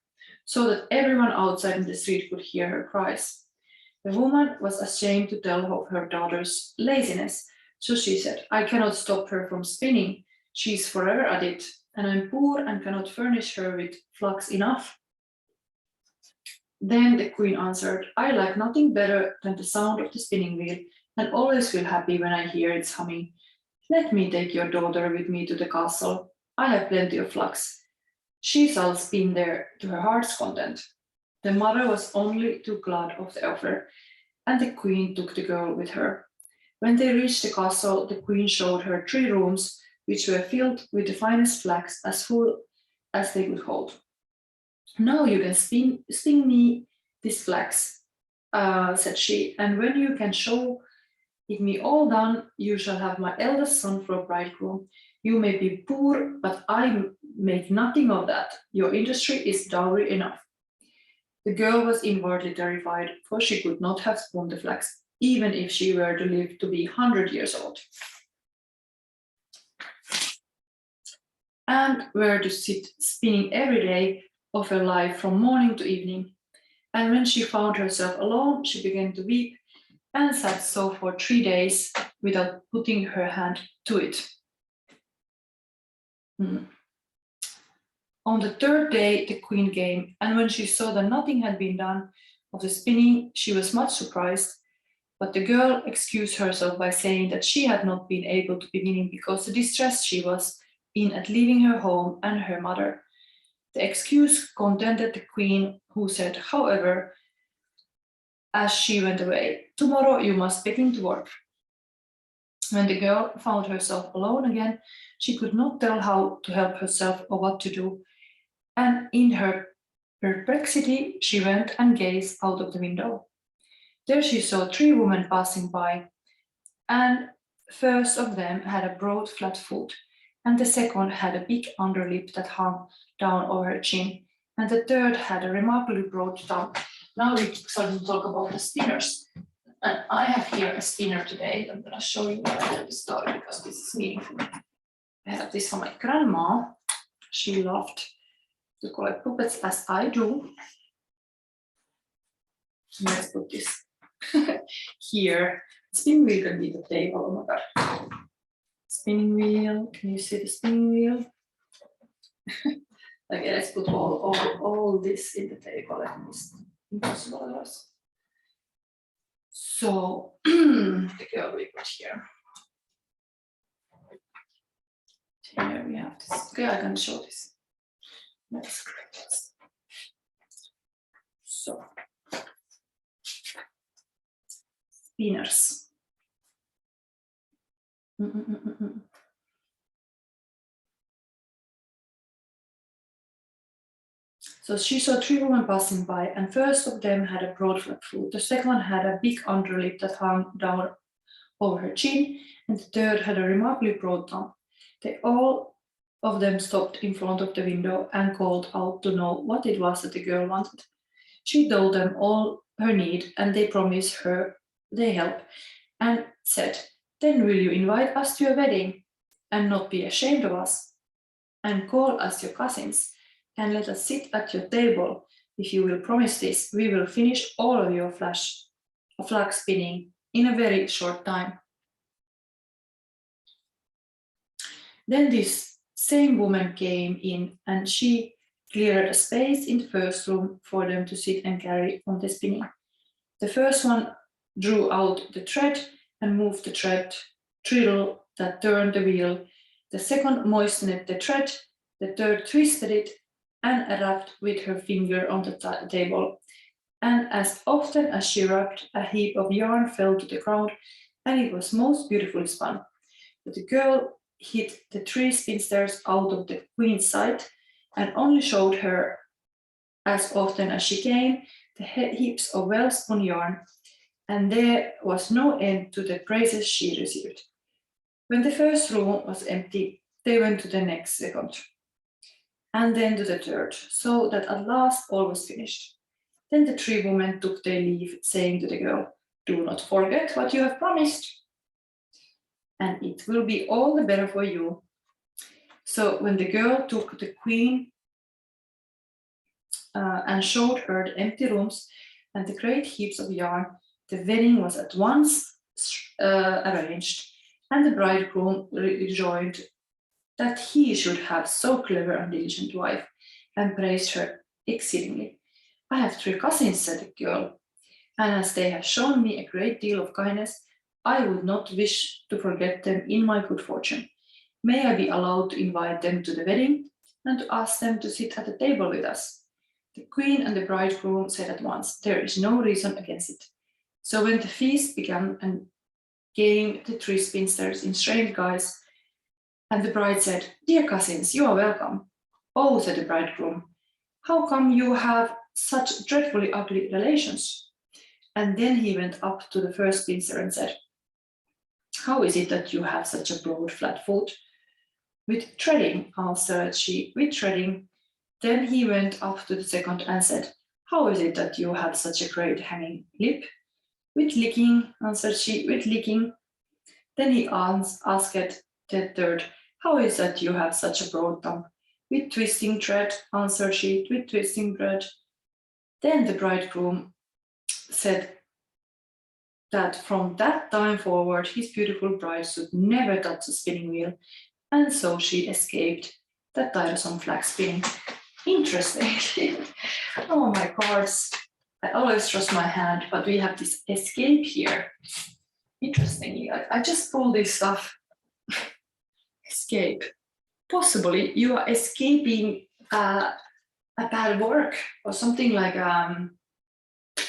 so that everyone outside in the street could hear her cries. The woman was ashamed to tell of her daughter's laziness, so she said, I cannot stop her from spinning. She is forever at it, and I'm poor and cannot furnish her with flax enough. Then the queen answered, I like nothing better than the sound of the spinning wheel, and always feel happy when I hear its humming. Let me take your daughter with me to the castle. I have plenty of flax. She shall spin there to her heart's content. The mother was only too glad of the offer, and the queen took the girl with her. When they reached the castle, the queen showed her 3 rooms, which were filled with the finest flax, as full as they could hold. Now you can spin me this flax, said she, and when you can show it me all done, you shall have my eldest son for a bridegroom. You may be poor, but I make nothing of that. Your industry is dowry enough. The girl was inwardly terrified, for she could not have spun the flax, even if she were to live to be 100 years old. And were to sit spinning every day of her life from morning to evening. And when she found herself alone, she began to weep and sat so for 3 days without putting her hand to it. On the 3rd day, the queen came, and when she saw that nothing had been done of the spinning, she was much surprised. But the girl excused herself by saying that she had not been able to begin because the distress she was in at leaving her home and her mother. The excuse contented the queen, who said, however, as she went away, tomorrow you must begin to work. When the girl found herself alone again, she could not tell how to help herself or what to do, and in her perplexity she went and gazed out of the window. There she saw 3 women passing by, and first of them had a broad flat foot, and the second had a big underlip that hung down over her chin, and the third had a remarkably broad tongue. Now we start to talk about the spinners. And I have here a spinner today. I'm going to show you what I have the story because this is meaningful. I have this from my grandma. She loved to collect puppets as I do. Let's put this here. Spinning wheel can be the table. Oh my god. Spinning wheel. Can you see the spinning wheel? Okay, let's put all this in the table. It's impossible otherwise. So the girl we put here. Here we have this. Okay, I can show this. That's great. So spinners. So she saw 3 women passing by, and first of them had a broad flat foot, the second had a big underlip that hung down over her chin, and the third had a remarkably broad tongue. They all of them stopped in front of the window and called out to know what it was that the girl wanted. She told them all her need, and they promised her their help, and said, then will you invite us to your wedding, and not be ashamed of us, and call us your cousins, and let us sit at your table, if you will promise this, we will finish all of your flag spinning in a very short time. Then this same woman came in and she cleared a space in the first room for them to sit and carry on the spinning. The first one drew out the thread and moved the thread treadle that turned the wheel. The second moistened the thread. The third twisted it and rapped with her finger on the table. And as often as she rapped, a heap of yarn fell to the ground, and it was most beautifully spun. But the girl hid the 3 spinsters out of the queen's sight and only showed her as often as she came the heaps of well-spun yarn, and there was no end to the praises she received. When the first room was empty, they went to the next second, and then to the third, so that at last all was finished. Then the 3 women took their leave, saying to the girl, "Do not forget what you have promised, and it will be all the better for you." So when the girl took the queen and showed her the empty rooms and the great heaps of yarn, the wedding was at once arranged, and the bridegroom rejoined that he should have so clever and diligent wife, and praised her exceedingly. "I have 3 cousins," said the girl, "and as they have shown me a great deal of kindness, I would not wish to forget them in my good fortune. May I be allowed to invite them to the wedding and to ask them to sit at the table with us?" The queen and the bridegroom said at once, "There is no reason against it." So when the feast began and came the 3 spinsters in strange guise, and the bride said, "Dear cousins, you are welcome." "Oh," said the bridegroom, "how come you have such dreadfully ugly relations?" And then he went up to the first spinster and said, "How is it that you have such a broad, flat foot?" "With treading," answered she, "with treading." Then he went up to the second and said, "How is it that you have such a great hanging lip?" "With licking," answered she, "with licking." Then he asked the third, "How is it that you have such a broad tongue?" "With twisting thread," answered she, "with twisting thread." Then the bridegroom said that from that time forward his beautiful bride should never touch a spinning wheel, and so she escaped that tiresome flax spinning. Interesting. Oh my cards. I always trust my hand, but we have this escape here. Interestingly, I just pulled this stuff. Escape. Possibly you are escaping a bad work or something like that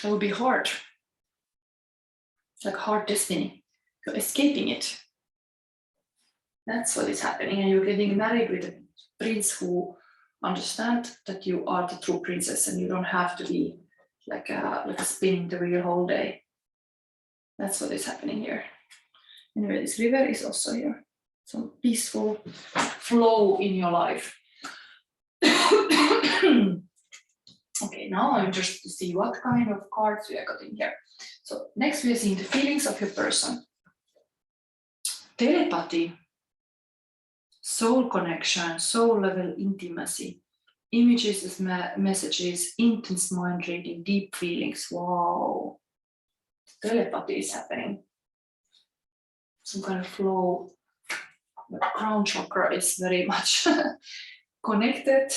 would be hard. It's like hard destiny. You're escaping it. That's what is happening, and you're getting married with a prince who understands that you are the true princess, and you don't have to be like spinning the wheel whole day. That's what is happening here. Anyway, this river is also here. Some peaceful flow in your life. Okay, now I'm interested to see what kind of cards we are getting here. So next we are seeing the feelings of your person. Telepathy, soul connection, soul level intimacy, images as messages, intense mind reading, deep feelings. Wow, telepathy is happening. Some kind of flow. The crown chakra is very much connected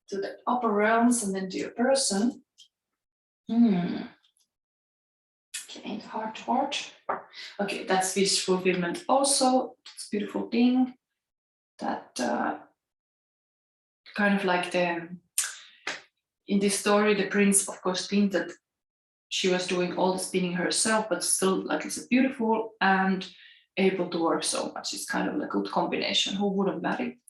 to the upper realms and then to your person. Okay, heart to heart. Okay, that's wish fulfillment also. It's a beautiful thing. That kind of like in this story, the prince of course think that she was doing all the spinning herself, but still like it's beautiful and able to work so much. It's kind of like a good combination. Who wouldn't marry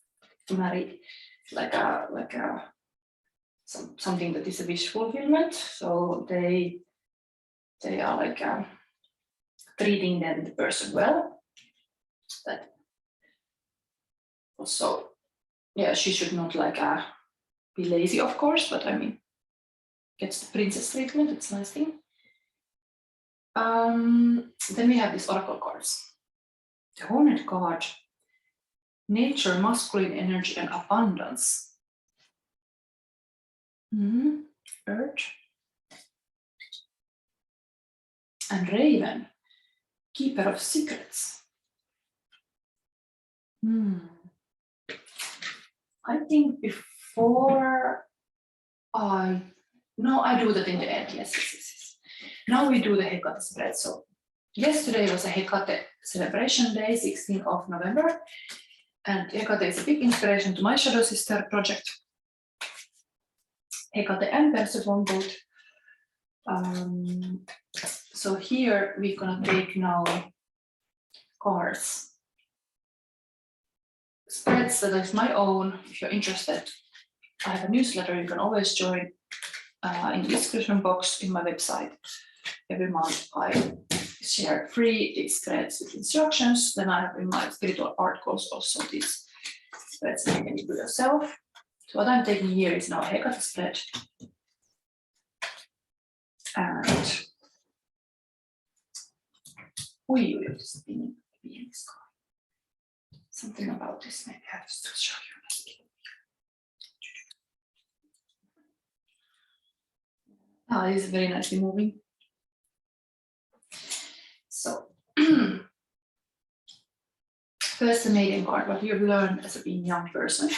something that is a wish fulfillment? So they are like treating then the person well. That also, yeah, she should not like be lazy, of course, but I mean, gets the princess treatment. It's a nice thing. Then we have these oracle cards. The Hornet card, nature, masculine energy, and abundance. Earth. And Raven, keeper of secrets. I think before I do that in the end. Yes. Now we do the Hekate spread. So yesterday was a Hekate celebration day, 16th of November. And Hekate is a big inspiration to my Shadow Sister project. Hekate and Persephone both. So here we're gonna take now cards. Spreads that is my own. If you're interested, I have a newsletter. You can always join in the description box in my website. Every month I share free these spreads with instructions. Then I have in my spiritual art course also these spreads that you can do yourself. So what I'm taking here is now a Hekate spread. And this being this card. Something about this, maybe I have to show you. It is very nicely moving. So, first the maiden card, what you've learned as a being young person.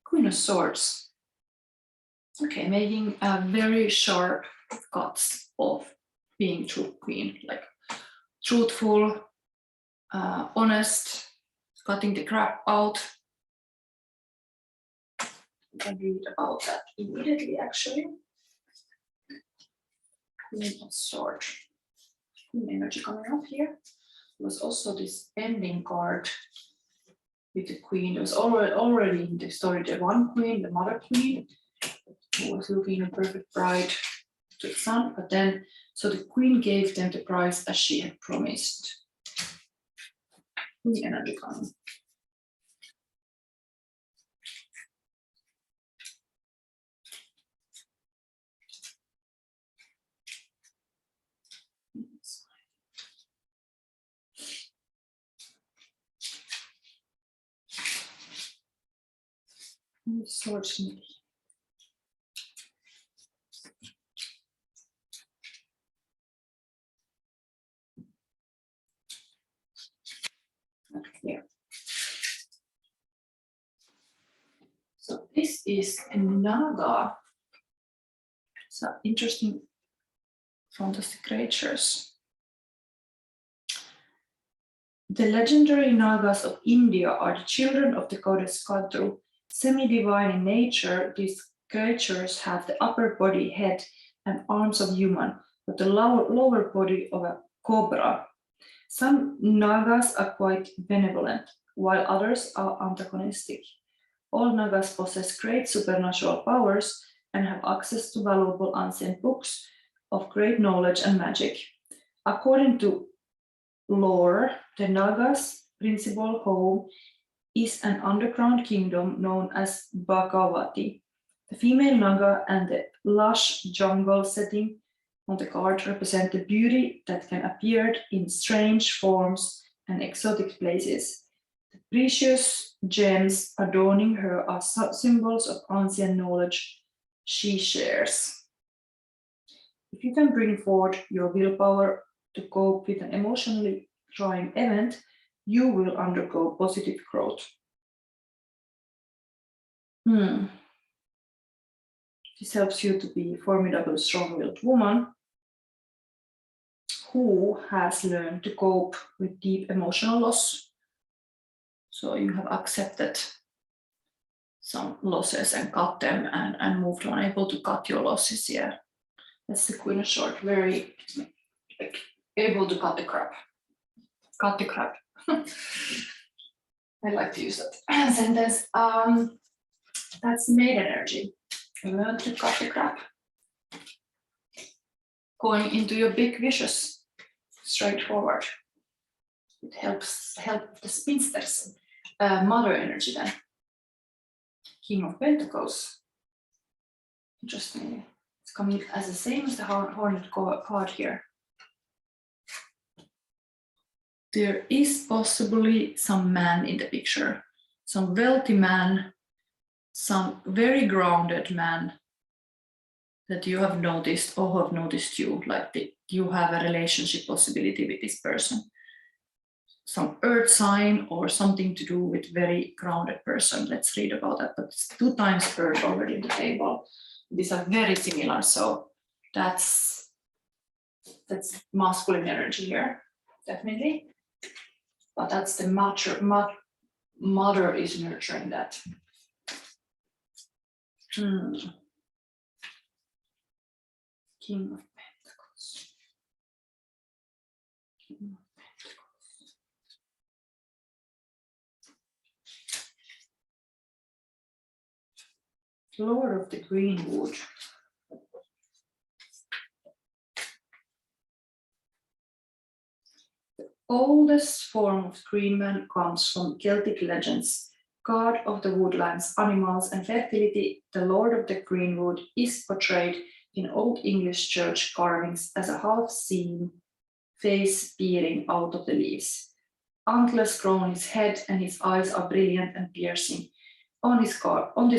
Queen of Swords. Okay, making a very sharp cuts of being true queen, like truthful, honest, cutting the crap out. You can read about that immediately, actually. Queen of Swords. Queen energy coming up here. There was also this ending card with the queen. There was already in the story the one queen, the mother queen, who was looking a perfect bride to the sun. But then, so the queen gave them the prize as she had promised. Queen energy coming. Swords. Here. So this is a Naga. So interesting, fantastic creatures. The legendary Nagas of India are the children of the goddess Kadru. Semi-divine in nature, these creatures have the upper body, head, and arms of human, but the lower body of a cobra. Some Nagas are quite benevolent, while others are antagonistic. All Nagas possess great supernatural powers and have access to valuable ancient books of great knowledge and magic. According to lore, the Nagas' principal home is an underground kingdom known as Bhagavati. The female Naga and the lush jungle setting on the card represent the beauty that can appear in strange forms and exotic places. The precious gems adorning her are symbols of ancient knowledge she shares. If you can bring forth your willpower to cope with an emotionally trying event, you will undergo positive growth. This helps you to be a formidable, strong-willed woman who has learned to cope with deep emotional loss. So you have accepted some losses and cut them and moved on, able to cut your losses. Yeah, that's the Queen of Swords, very like, able to cut the crap. Cut the crap. I like to use that sentence. That's maiden energy. Learn to cut the crap. Going into your big wishes, straightforward. It helps the spinsters. Mother energy then. King of Pentacles. Interesting. It's coming as the same as the Hornet card here. There is possibly some man in the picture, some wealthy man some very grounded man that you have noticed or have noticed you, like you have a relationship possibility with this person. Some earth sign or something to do with very grounded person. Let's read about that, but it's 2 times earth already in the table. These are very similar, so that's masculine energy here, definitely. But that's the mother is nurturing that. King of Pentacles. King of Pentacles. Lord of the Greenwood. The oldest form of green man comes from Celtic legends. God of the woodlands, animals, and fertility, the Lord of the Greenwood is portrayed in Old English church carvings as a half-seen face peering out of the leaves. Antlers grow on his head, and his eyes are brilliant and piercing. On this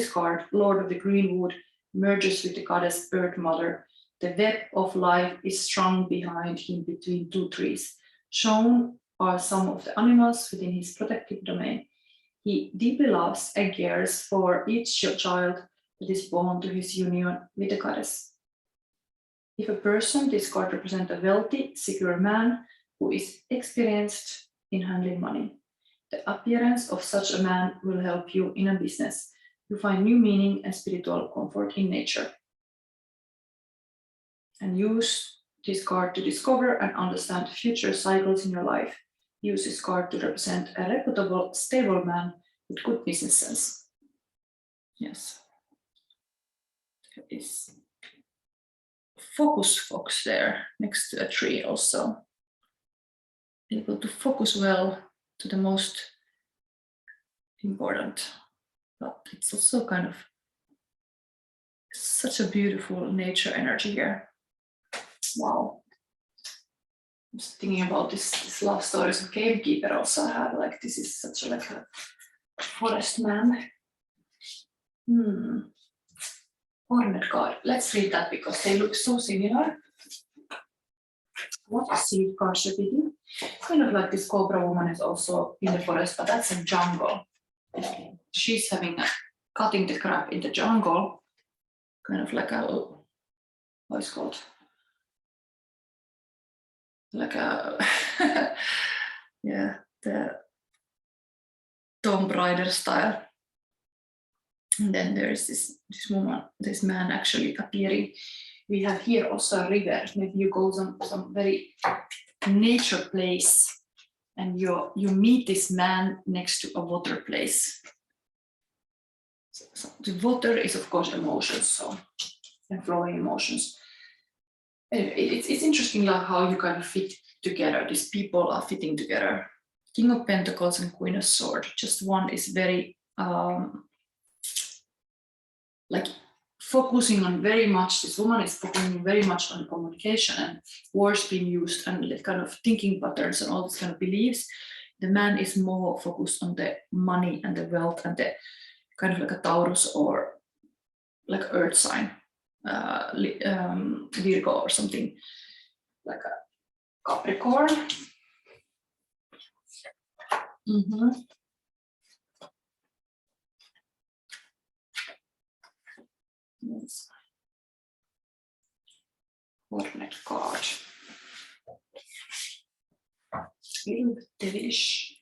card, Lord of the Greenwood merges with the goddess Earth Mother. The web of life is strung behind him between 2 trees. Shown are some of the animals within his protective domain. He deeply loves and cares for each child that is born to his union with the goddess. If a person, this card represents a wealthy, secure man who is experienced in handling money. The appearance of such a man will help you in a business. You find new meaning and spiritual comfort in nature. And use this card to discover and understand future cycles in your life. Use this card to represent a reputable, stable man with good business sense. Yes. There is focus fox there next to a tree also. Able to focus well to the most important, but it's also kind of such a beautiful nature energy here. Wow. I was thinking about this love stories of Cavekeeper also have, like this is such a like a forest man. Hornet card. Let's read that because they look so similar. What is seed card should we do? Kind of like this Cobra woman is also in the forest, but that's a jungle. She's cutting the crap in the jungle, kind of like a, what is it called? Like a, yeah, the Tomb Raider style. And then there is this woman, this man actually appearing. We have here also a river. Maybe you go some very nature place and you meet this man next to a water place. So the water is of course emotions, and flowing emotions. Anyway, it's interesting like how you kind of fit together. These people are fitting together. King of Pentacles and Queen of Swords. Just one is very like focusing on very much. This woman is focusing very much on communication and words being used and the kind of thinking patterns and all these kind of beliefs. The man is more focused on the money and the wealth and the kind of like a Taurus or like earth sign, Virgo or something like a Capricorn. Yes. Hornet card. Little devilish.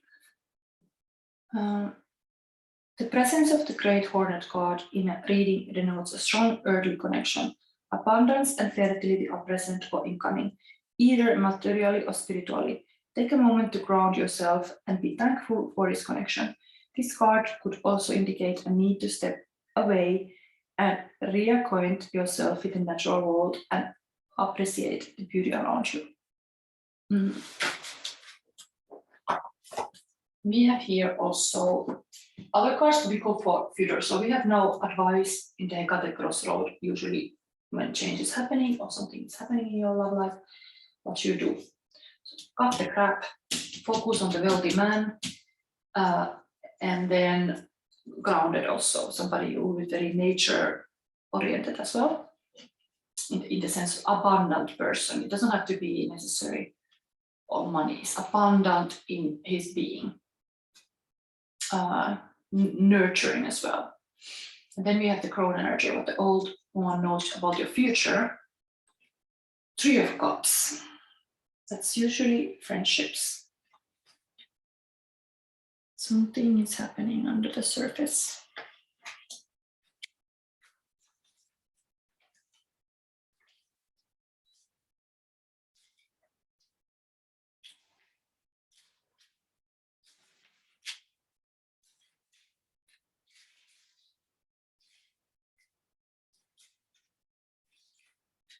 The presence of the Great Hornet card in a reading denotes a strong earthly connection. Abundance and fertility are present or incoming, either materially or spiritually. Take a moment to ground yourself and be thankful for this connection. This card could also indicate a need to step away and reacquaint yourself with the natural world and appreciate the beauty around you. We have here also other cards we go for future. So we have no advice in the Hekate Crossroad, usually when change is happening or something is happening in your love life, what you do. So cut the crap, focus on the wealthy man, and then grounded also, somebody who is very nature oriented as well, in the sense of abundant person. It doesn't have to be necessary or money. Is abundant in his being, nurturing as well. And then we have the crone energy, what the old one knows about your future. 3 of Cups. That's usually friendships. Something is happening under the surface.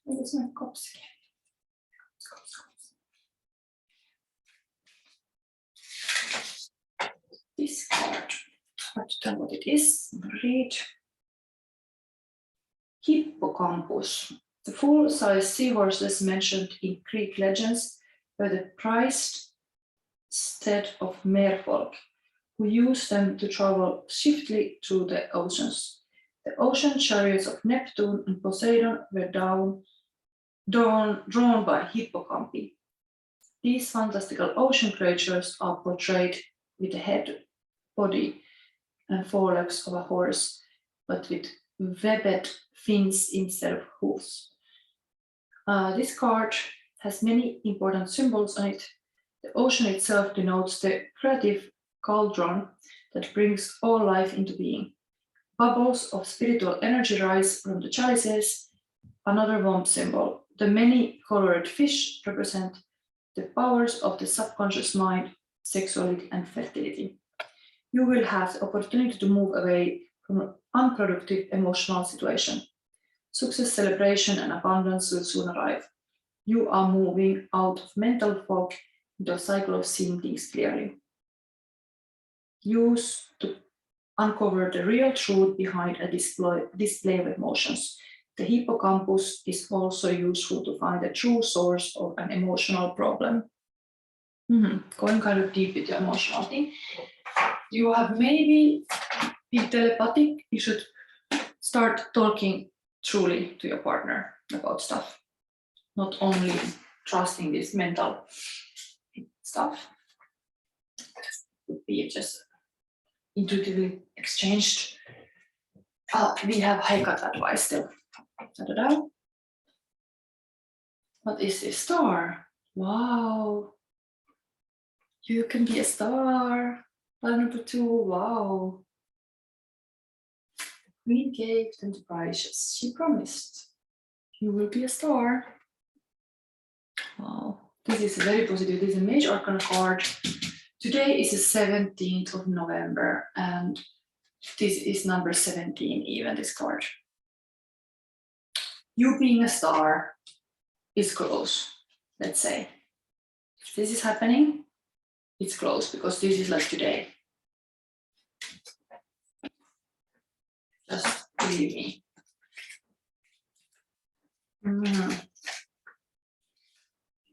Where's my cups again? This card, hard to tell what it is. Read. Hippocampus. The full-size seahorses mentioned in Greek legends were the prized steed of merfolk, who used them to travel swiftly through the oceans. The ocean chariots of Neptune and Poseidon were drawn by hippocampi. These fantastical ocean creatures are portrayed with the head, body, and forelegs of a horse, but with webbed fins instead of hooves. This card has many important symbols on it. The ocean itself denotes the creative cauldron that brings all life into being. Bubbles of spiritual energy rise from the chalices. Another warm symbol. The many-colored fish represent the powers of the subconscious mind, sexuality, and fertility. You will have the opportunity to move away from an unproductive emotional situation. Success, celebration, and abundance will soon arrive. You are moving out of mental fog into a cycle of seeing things clearly. Use to uncover the real truth behind a display of emotions. The hippocampus is also useful to find the true source of an emotional problem. Going kind of deep with the emotional thing. You have maybe been telepathic. You should start talking truly to your partner about stuff, not only trusting this mental stuff. It would be just intuitively exchanged. We have Hekate advice still. Da-da-da. What is this star? Wow. You can be a star. Number 2, wow. Queen gave them the prizes. She promised. You will be a star. Wow. This is very positive. This is a major arcana card. Today is the 17th of November, and this is number 17, even this card. You being a star is close, let's say. If this is happening, it's close because this is like today. Just believe me.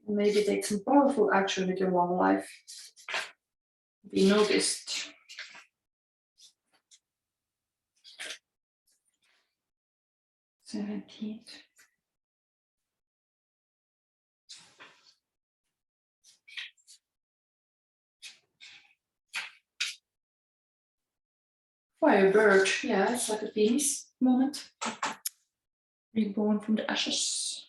Maybe take some powerful action with your love life. Be noticed. Seventeenth. Firebird, yeah, it's like a Phoenix moment. Reborn from the ashes.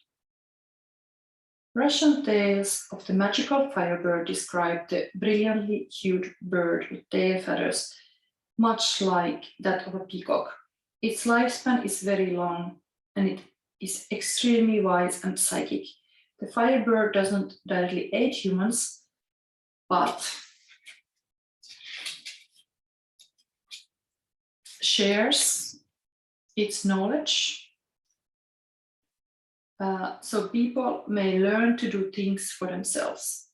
Russian tales of the magical firebird describe the brilliantly hued bird with tail feathers, much like that of a peacock. Its lifespan is very long, and it is extremely wise and psychic. The firebird doesn't directly aid humans, but shares its knowledge. So people may learn to do things for themselves.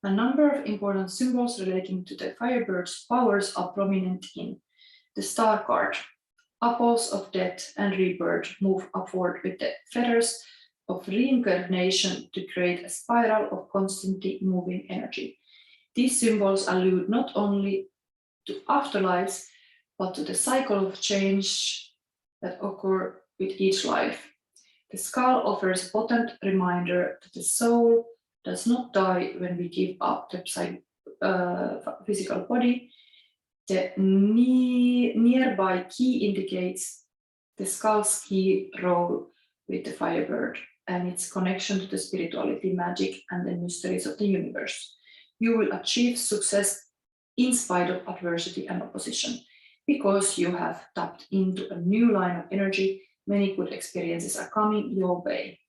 A number of important symbols relating to the firebird's powers are prominent in the star card. Apples of death and rebirth move upward with the feathers of reincarnation to create a spiral of constantly moving energy. These symbols allude not only to afterlives, but to the cycle of change that occur with each life. The skull offers a potent reminder that the soul does not die when we give up the physical body. The nearby key indicates the skull's key role with the Firebird and its connection to the spirituality, magic, and the mysteries of the universe. You will achieve success in spite of adversity and opposition. Because you have tapped into a new line of energy, many good experiences are coming your way.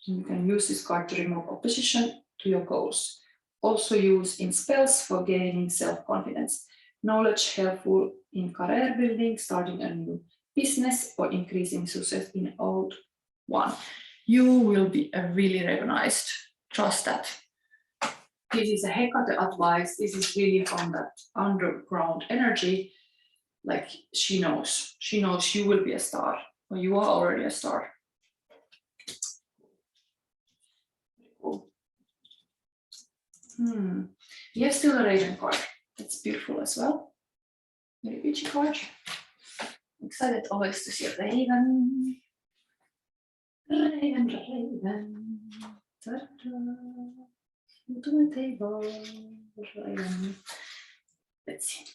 You can use this card to remove opposition to your goals. Also use in spells for gaining self-confidence. Knowledge helpful in career building, starting a new business, or increasing success in an old one. You will be really recognized. Trust that. This is a Hekate advice. This is really from that underground energy. Like she knows you will be a star, or you are already a star. Cool. We have still a Raven card. That's beautiful as well. Very witchy card. I'm excited always to see a Raven. Raven. Ta-da. To my table. Let's see.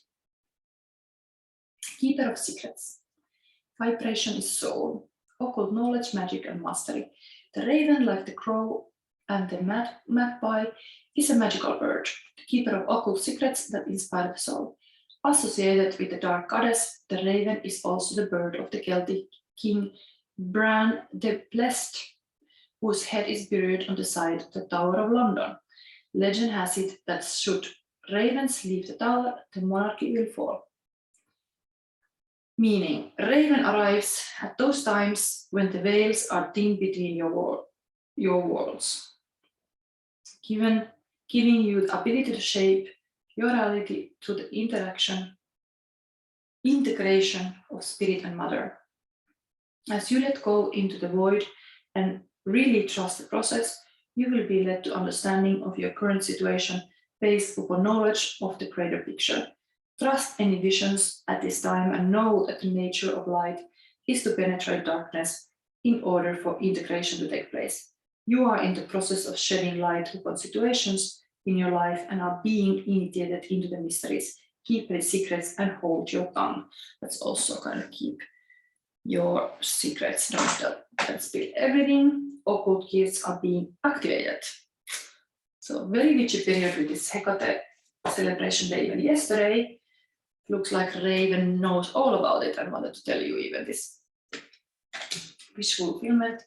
Keeper of secrets. Vibration is soul. Occult knowledge, magic, and mastery. The raven, like the crow and the magpie, is a magical bird. The keeper of occult secrets that inspire the soul. Associated with the dark goddess, the raven is also the bird of the Celtic king Bran the Blessed, whose head is buried on the side of the Tower of London. Legend has it that should ravens leave the tower, the monarchy will fall. Meaning, raven arrives at those times when the veils are thin between your worlds, giving you the ability to shape your reality through the integration of spirit and matter. As you let go into the void and really trust the process, you will be led to understanding of your current situation based upon knowledge of the greater picture. Trust any visions at this time and know that the nature of light is to penetrate darkness in order for integration to take place. You are in the process of shedding light upon situations in your life and are being initiated into the mysteries. Keep the secrets and hold your tongue. Let's also kind of keep your secrets. Don't spill everything. Occult gifts are being activated. So very witchy period with this Hekate celebration day even yesterday. Looks like Raven knows all about it and wanted to tell you even this wish fulfillment.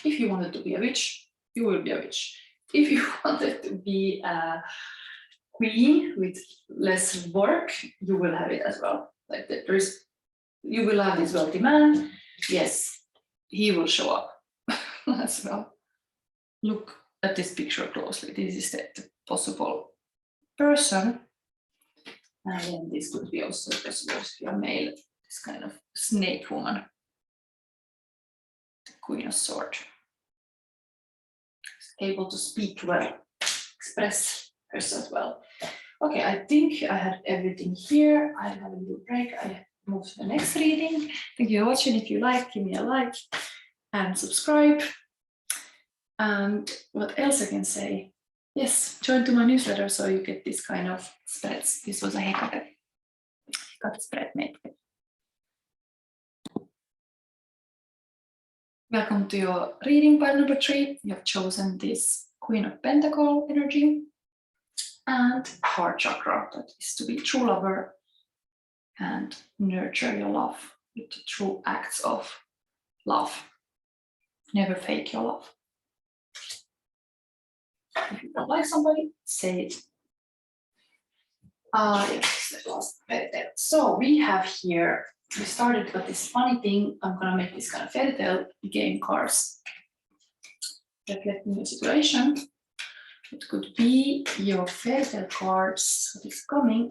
If you wanted to be a witch, you will be a witch. If you wanted to be a queen with less work, you will have it as well. Like you will have this wealthy man. Yes, he will show up as well. Look at this picture closely. This is the possible person. And then this could be also possible if you're a male, this kind of snake woman. The Queen of Swords. Able to speak well, express herself well. Okay, I think I had everything here. I have a little break. I move to the next reading. Thank you for watching. If you like, give me a like and subscribe. And what else I can say? Yes, join to my newsletter so you get this kind of spreads. This was a Hekate spread made. Welcome to your reading pile number 3. You have chosen this Queen of Pentacle energy and heart chakra, that is to be true lover and nurture your love with true acts of love. Never fake your love. If you don't like somebody, say it. Yes, that was fairytale. So we have here, we started with this funny thing. I'm gonna make this kind of fairytale game cards. Reflecting your situation. It could be your fairytale cards that is coming.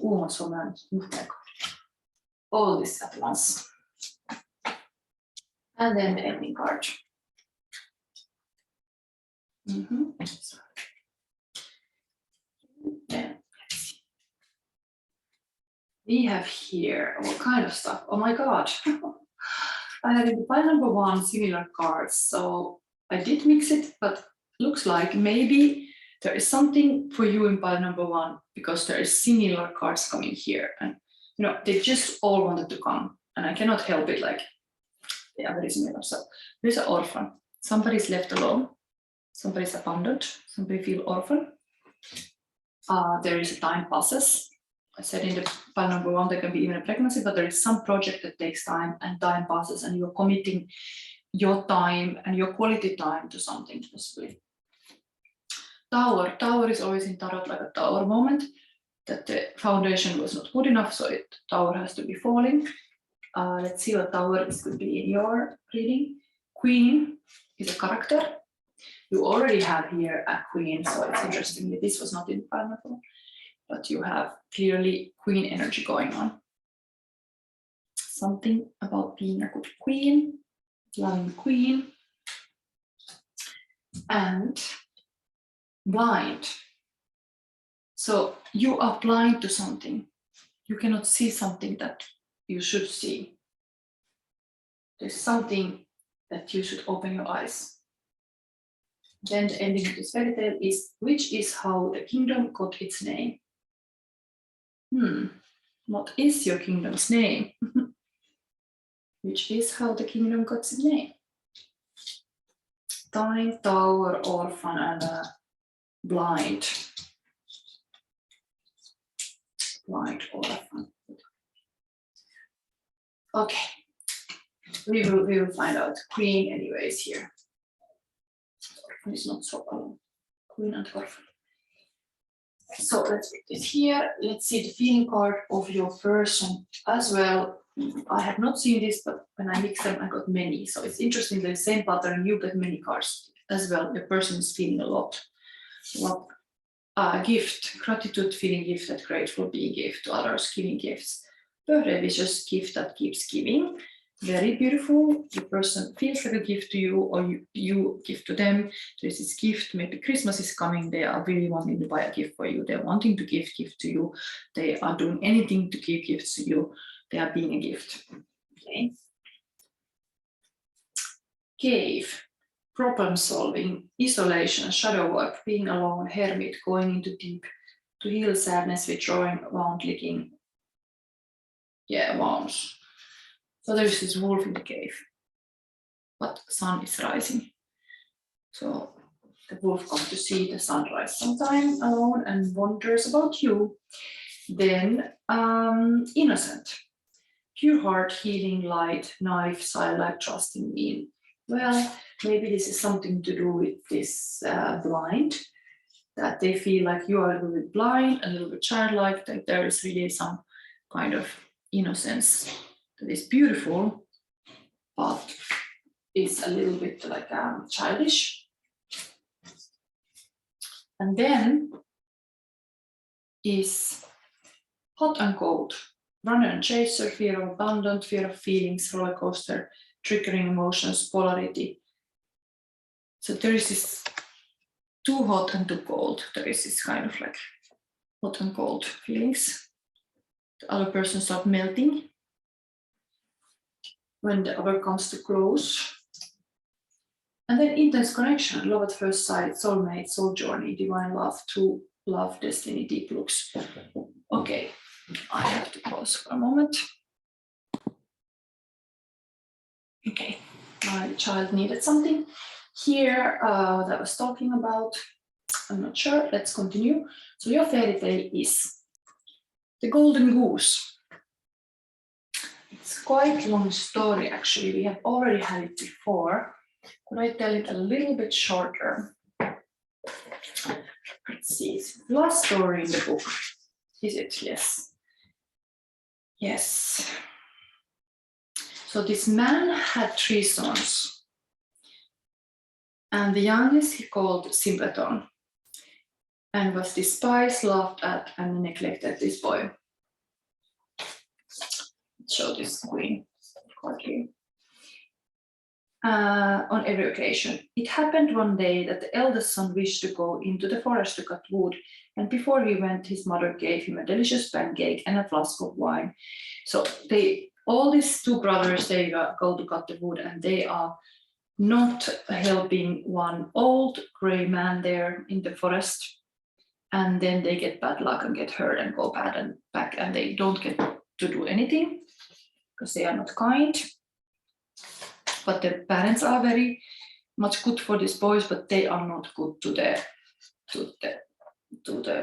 All this at once. And then the ending card. we have here all kind of stuff. Oh my God. I have in pile number 1 similar cards. So I did mix it, but looks like maybe there is something for you in pile number 1 because there is similar cards coming here. And you know, they just all wanted to come and I cannot help it, like they are very similar. So there's an orphan. Somebody's left alone. Somebody's abandoned. Somebody feel orphan. There is a time passes. I said in the pile number 1, there can be even a pregnancy, but there is some project that takes time and time passes and you're committing your time and your quality time to something possibly. Tower. Tower is always in tarot like a tower moment, that the foundation was not good enough, so tower has to be falling. Let's see what tower is could be in your reading. Queen is a character. You already have here a queen, so it's interesting that this was not in Pentacle, but you have clearly queen energy going on. Something about being a good queen, loving queen, and blind. So you are blind to something. You cannot see something that you should see. There's something that you should open your eyes. Then the ending of this fairy tale is, which is how the kingdom got its name. What is your kingdom's name? Which is how the kingdom got its name. Time, tower, orphan, and blind. Blind orphan. Okay, we will find out. Queen anyways here. Orphan is not so alone. Queen and orphan. So let's put this here. Let's see the feeling card of your person as well. I have not seen this, but when I mix them, I got many. So it's interesting, the same pattern, you get many cards as well. The person is feeling a lot. What gift, gratitude, feeling gifted, grateful, being gift to others, giving gifts. Birthday wishes, gift that keeps giving. Very beautiful. The person feels like a gift to you, or you give to them. There's this gift, maybe Christmas is coming, they are really wanting to buy a gift for you. They're wanting to give gift to you. They are doing anything to give gifts to you. They are being a gift. Okay. Cave, problem solving, isolation, shadow work, being alone, hermit, going into deep, to heal sadness, withdrawing, wound licking. Yeah, wounds. So there's this wolf in the cave, but the sun is rising. So the wolf comes to see the sunrise sometime alone and wonders about you. Then innocent, pure heart, healing, light, knife, silent, trusting me. Well, maybe this is something to do with this blind, that they feel like you are a little bit blind, a little bit childlike, that there is really some kind of innocence that is beautiful, but is a little bit like childish. And then is hot and cold, runner and chaser, fear of abandon, fear of feelings, roller coaster, triggering emotions, polarity. So there is this too hot and too cold. There is this kind of like hot and cold feelings. The other person starts melting when the other comes too close. And then intense connection, love at first sight, soulmate, soul journey, divine love, true love, destiny, deep looks. Okay, I have to pause for a moment. Okay, my child needed something. Here, that I was talking about, I'm not sure, let's continue. So your fairy tale is the golden goose. It's quite a long story, actually. We have already had it before. Could I tell it a little bit shorter? Let's see, it's the last story in the book. Is it? Yes. Yes. So this man had 3 sons. And the youngest he called Simpleton, and was despised, laughed at, and neglected this boy. Let's show this queen quickly. on every occasion. It happened one day that the eldest son wished to go into the forest to cut wood, and before he went, his mother gave him a delicious pancake and a flask of wine. So all these two brothers, they go to cut the wood, and they are not helping one old gray man there in the forest, and then they get bad luck and get hurt and go bad and back, and they don't get to do anything because they are not kind. But the parents are very much good for these boys, but they are not good to the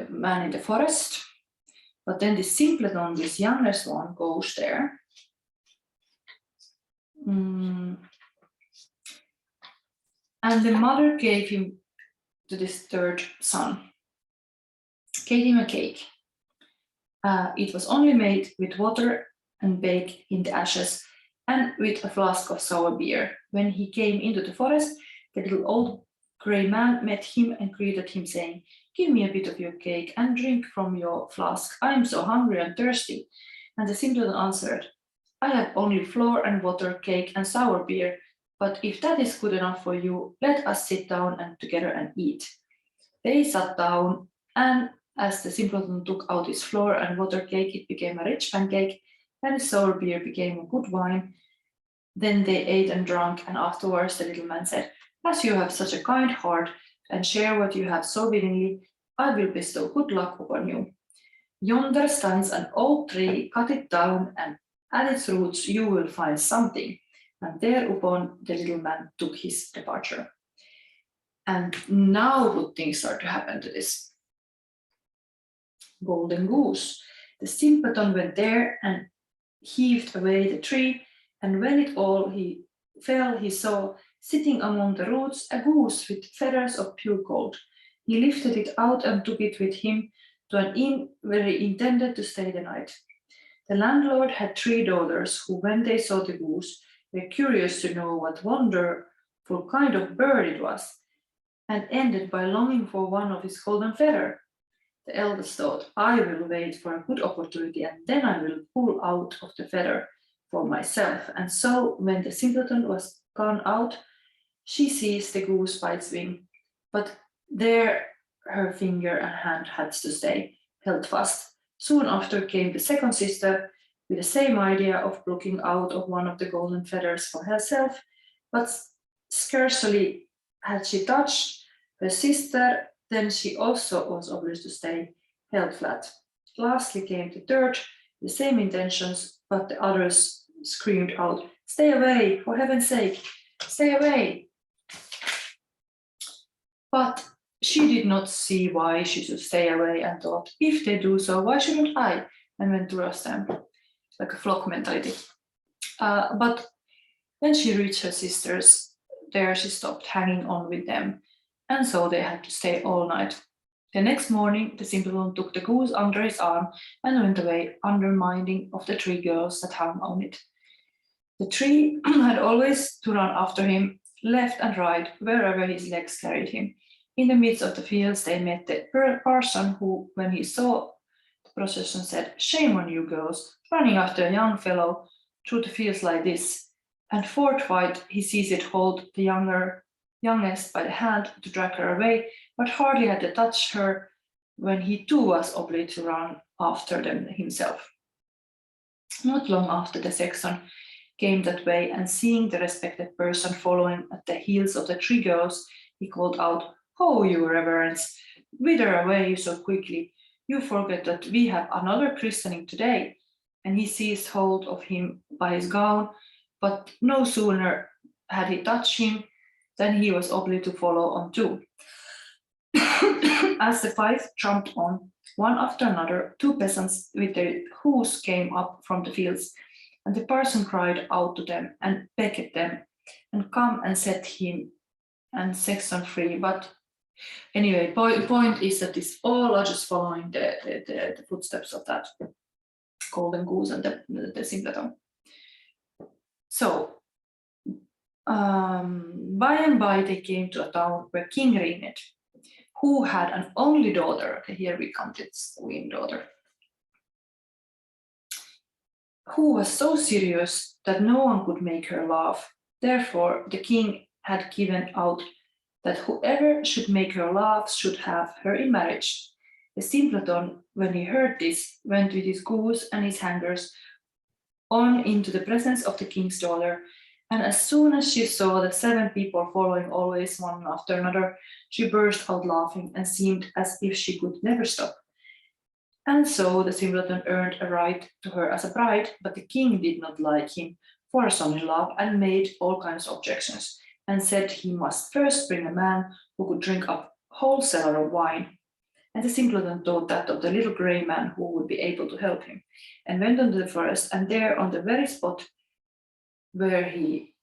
man in the forest. But then the simpleton, this youngest one, goes there. And the mother gave him to this third son, gave him a cake. It was only made with water and baked in the ashes, and with a flask of sour beer. When he came into the forest, the little old grey man met him and greeted him, saying, "Give me a bit of your cake and drink from your flask. I am so hungry and thirsty." And the simpleton answered, "I have only flour and water, cake and sour beer, but if that is good enough for you, let us sit down and together and eat." They sat down, and as the simpleton took out his flour and water cake, it became a rich pancake, and his sour beer became a good wine. Then they ate and drank, and afterwards the little man said, "As you have such a kind heart and share what you have so willingly, I will bestow good luck upon you. Yonder stands an old tree, cut it down, and at its roots you will find something." And thereupon the little man took his departure. And now good things start to happen to this golden goose. The simpleton went there and heaved away the tree, and when it all he fell, he saw, sitting among the roots, a goose with feathers of pure gold. He lifted it out and took it with him to an inn where he intended to stay the night. The landlord had 3 daughters who, when they saw the goose, were curious to know what wonderful kind of bird it was, and ended by longing for one of his golden feather. The eldest thought, "I will wait for a good opportunity, and then I will pull out of the feather for myself." And so, when the simpleton was gone out, she seized the goose by its wing, but there her finger and hand had to stay, held fast. Soon after came the second sister, with the same idea of plucking out of one of the golden feathers for herself, but scarcely had she touched her sister, then she also was obliged to stay, held flat. Lastly came the third, the same intentions, but the others screamed out, "Stay away, for heaven's sake, stay away." But she did not see why she should stay away, and thought, "If they do so, why shouldn't I?" and went towards them, like a flock mentality. But when she reached her sisters, there she stopped hanging on with them, and so they had to stay all night. The next morning, the simpleton took the goose under his arm and went away, undermining of the 3 girls that hung on it. The tree had always to run after him, left and right, wherever his legs carried him. In the midst of the fields, they met the parson, who, when he saw the procession, said, "Shame on you girls, running after a young fellow through the fields like this." And forthright he seized hold the youngest by the hand to drag her away, but hardly had to touch her when he too was obliged to run after them himself. Not long after, the sexton came that way, and seeing the respected person following at the heels of the 3 girls, he called out, "Ho, your reverence, whither away so quickly? You forget that we have another christening today." And he seized hold of him by his gown, but no sooner had he touched him than he was obliged to follow on too. As the 5 tramped on, one after another, 2 peasants with their hoes came up from the fields, and the parson cried out to them and begged them, and come and set him and sexton free. But anyway, point is that this all are just following the footsteps of that golden goose and the simpleton. So by and by they came to a town where King reigned, who had an only daughter. Okay, here we come to its queen daughter, who was so serious that no one could make her laugh. Therefore, the king had given out that whoever should make her laugh should have her in marriage. The simpleton, when he heard this, went with his goose and his hangers on into the presence of the king's daughter, and as soon as she saw the 7 people following always one after another, she burst out laughing and seemed as if she could never stop. And so the simpleton earned a right to her as a bride, but the king did not like him for a son-in-law and made all kinds of objections, and said he must first bring a man who could drink up a whole cellar of wine. And the simpleton thought that of the little grey man who would be able to help him, and went into the forest, and there on the very spot where he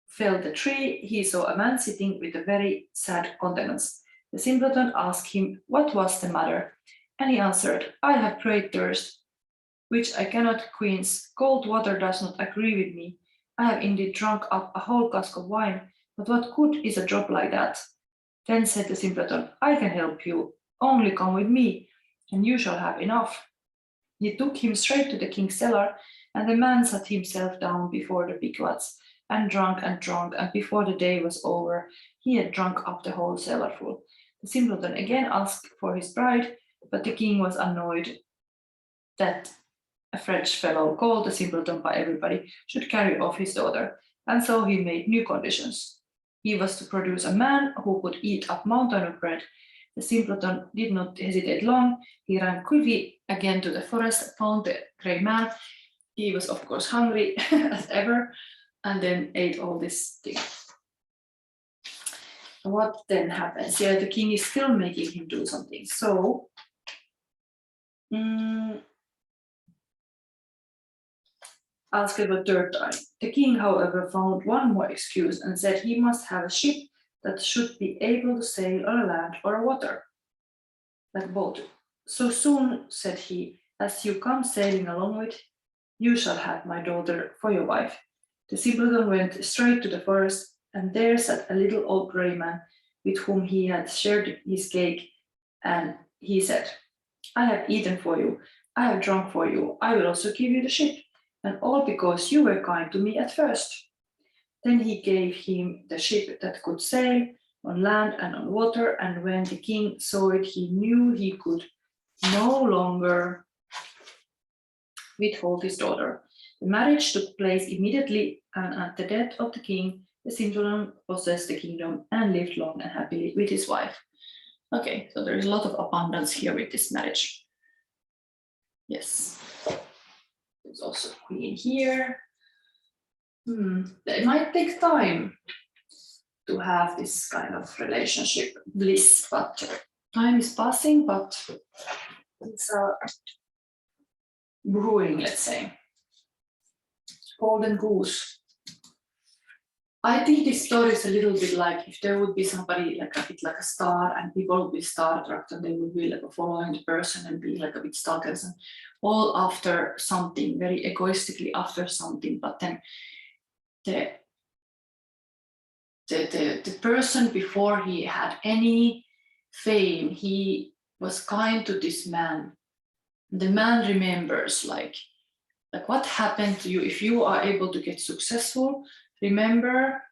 felled the tree, he saw a man sitting with a very sad countenance. The simpleton asked him what was the matter, and he answered, I have great thirst, which I cannot quench. Cold water does not agree with me. I have indeed drunk up a whole cask of wine, but what good is a drop like that? Then said the simpleton, I can help you. Only come with me, and you shall have enough. He took him straight to the king's cellar, and the man sat himself down before the big vats, and drank, and before the day was over, he had drunk up the whole cellarful. The simpleton again asked for his bride, but the king was annoyed that a French fellow, called the simpleton by everybody, should carry off his daughter, and so he made new conditions. He was to produce a man who could eat up a mountain of bread. The simpleton did not hesitate long. He ran quickly again to the forest, found the grey man. He was, of course, hungry as ever, and then ate all this thing. What then happens? Yeah, the king is still making him do something. So, asked the third time. The king, however, found one more excuse and said he must have a ship that should be able to sail on land or water, like boat. So soon, said he, as you come sailing along with, you shall have my daughter for your wife. The simpleton went straight to the forest, and there sat a little old grey man with whom he had shared his cake, and he said, I have eaten for you, I have drunk for you, I will also give you the ship, and all because you were kind to me at first. Then he gave him the ship that could sail on land and on water, and when the king saw it, he knew he could no longer withhold his daughter. The marriage took place immediately, and at the death of the king, the simpleton possessed the kingdom and lived long and happily with his wife. Okay, so there is a lot of abundance here with this marriage. Yes. There's also queen here. It might take time to have this kind of relationship bliss, but time is passing, but it's brewing, let's say. Golden goose. I think this story is a little bit like if there would be somebody like a bit like a star, and people would be star attracted, and they would be like following the person and be like a bit stalkers and all after something, very egoistically after something, but then the person before he had any fame, he was kind to this man. The man remembers like what happened to you. If you are able to get successful, remember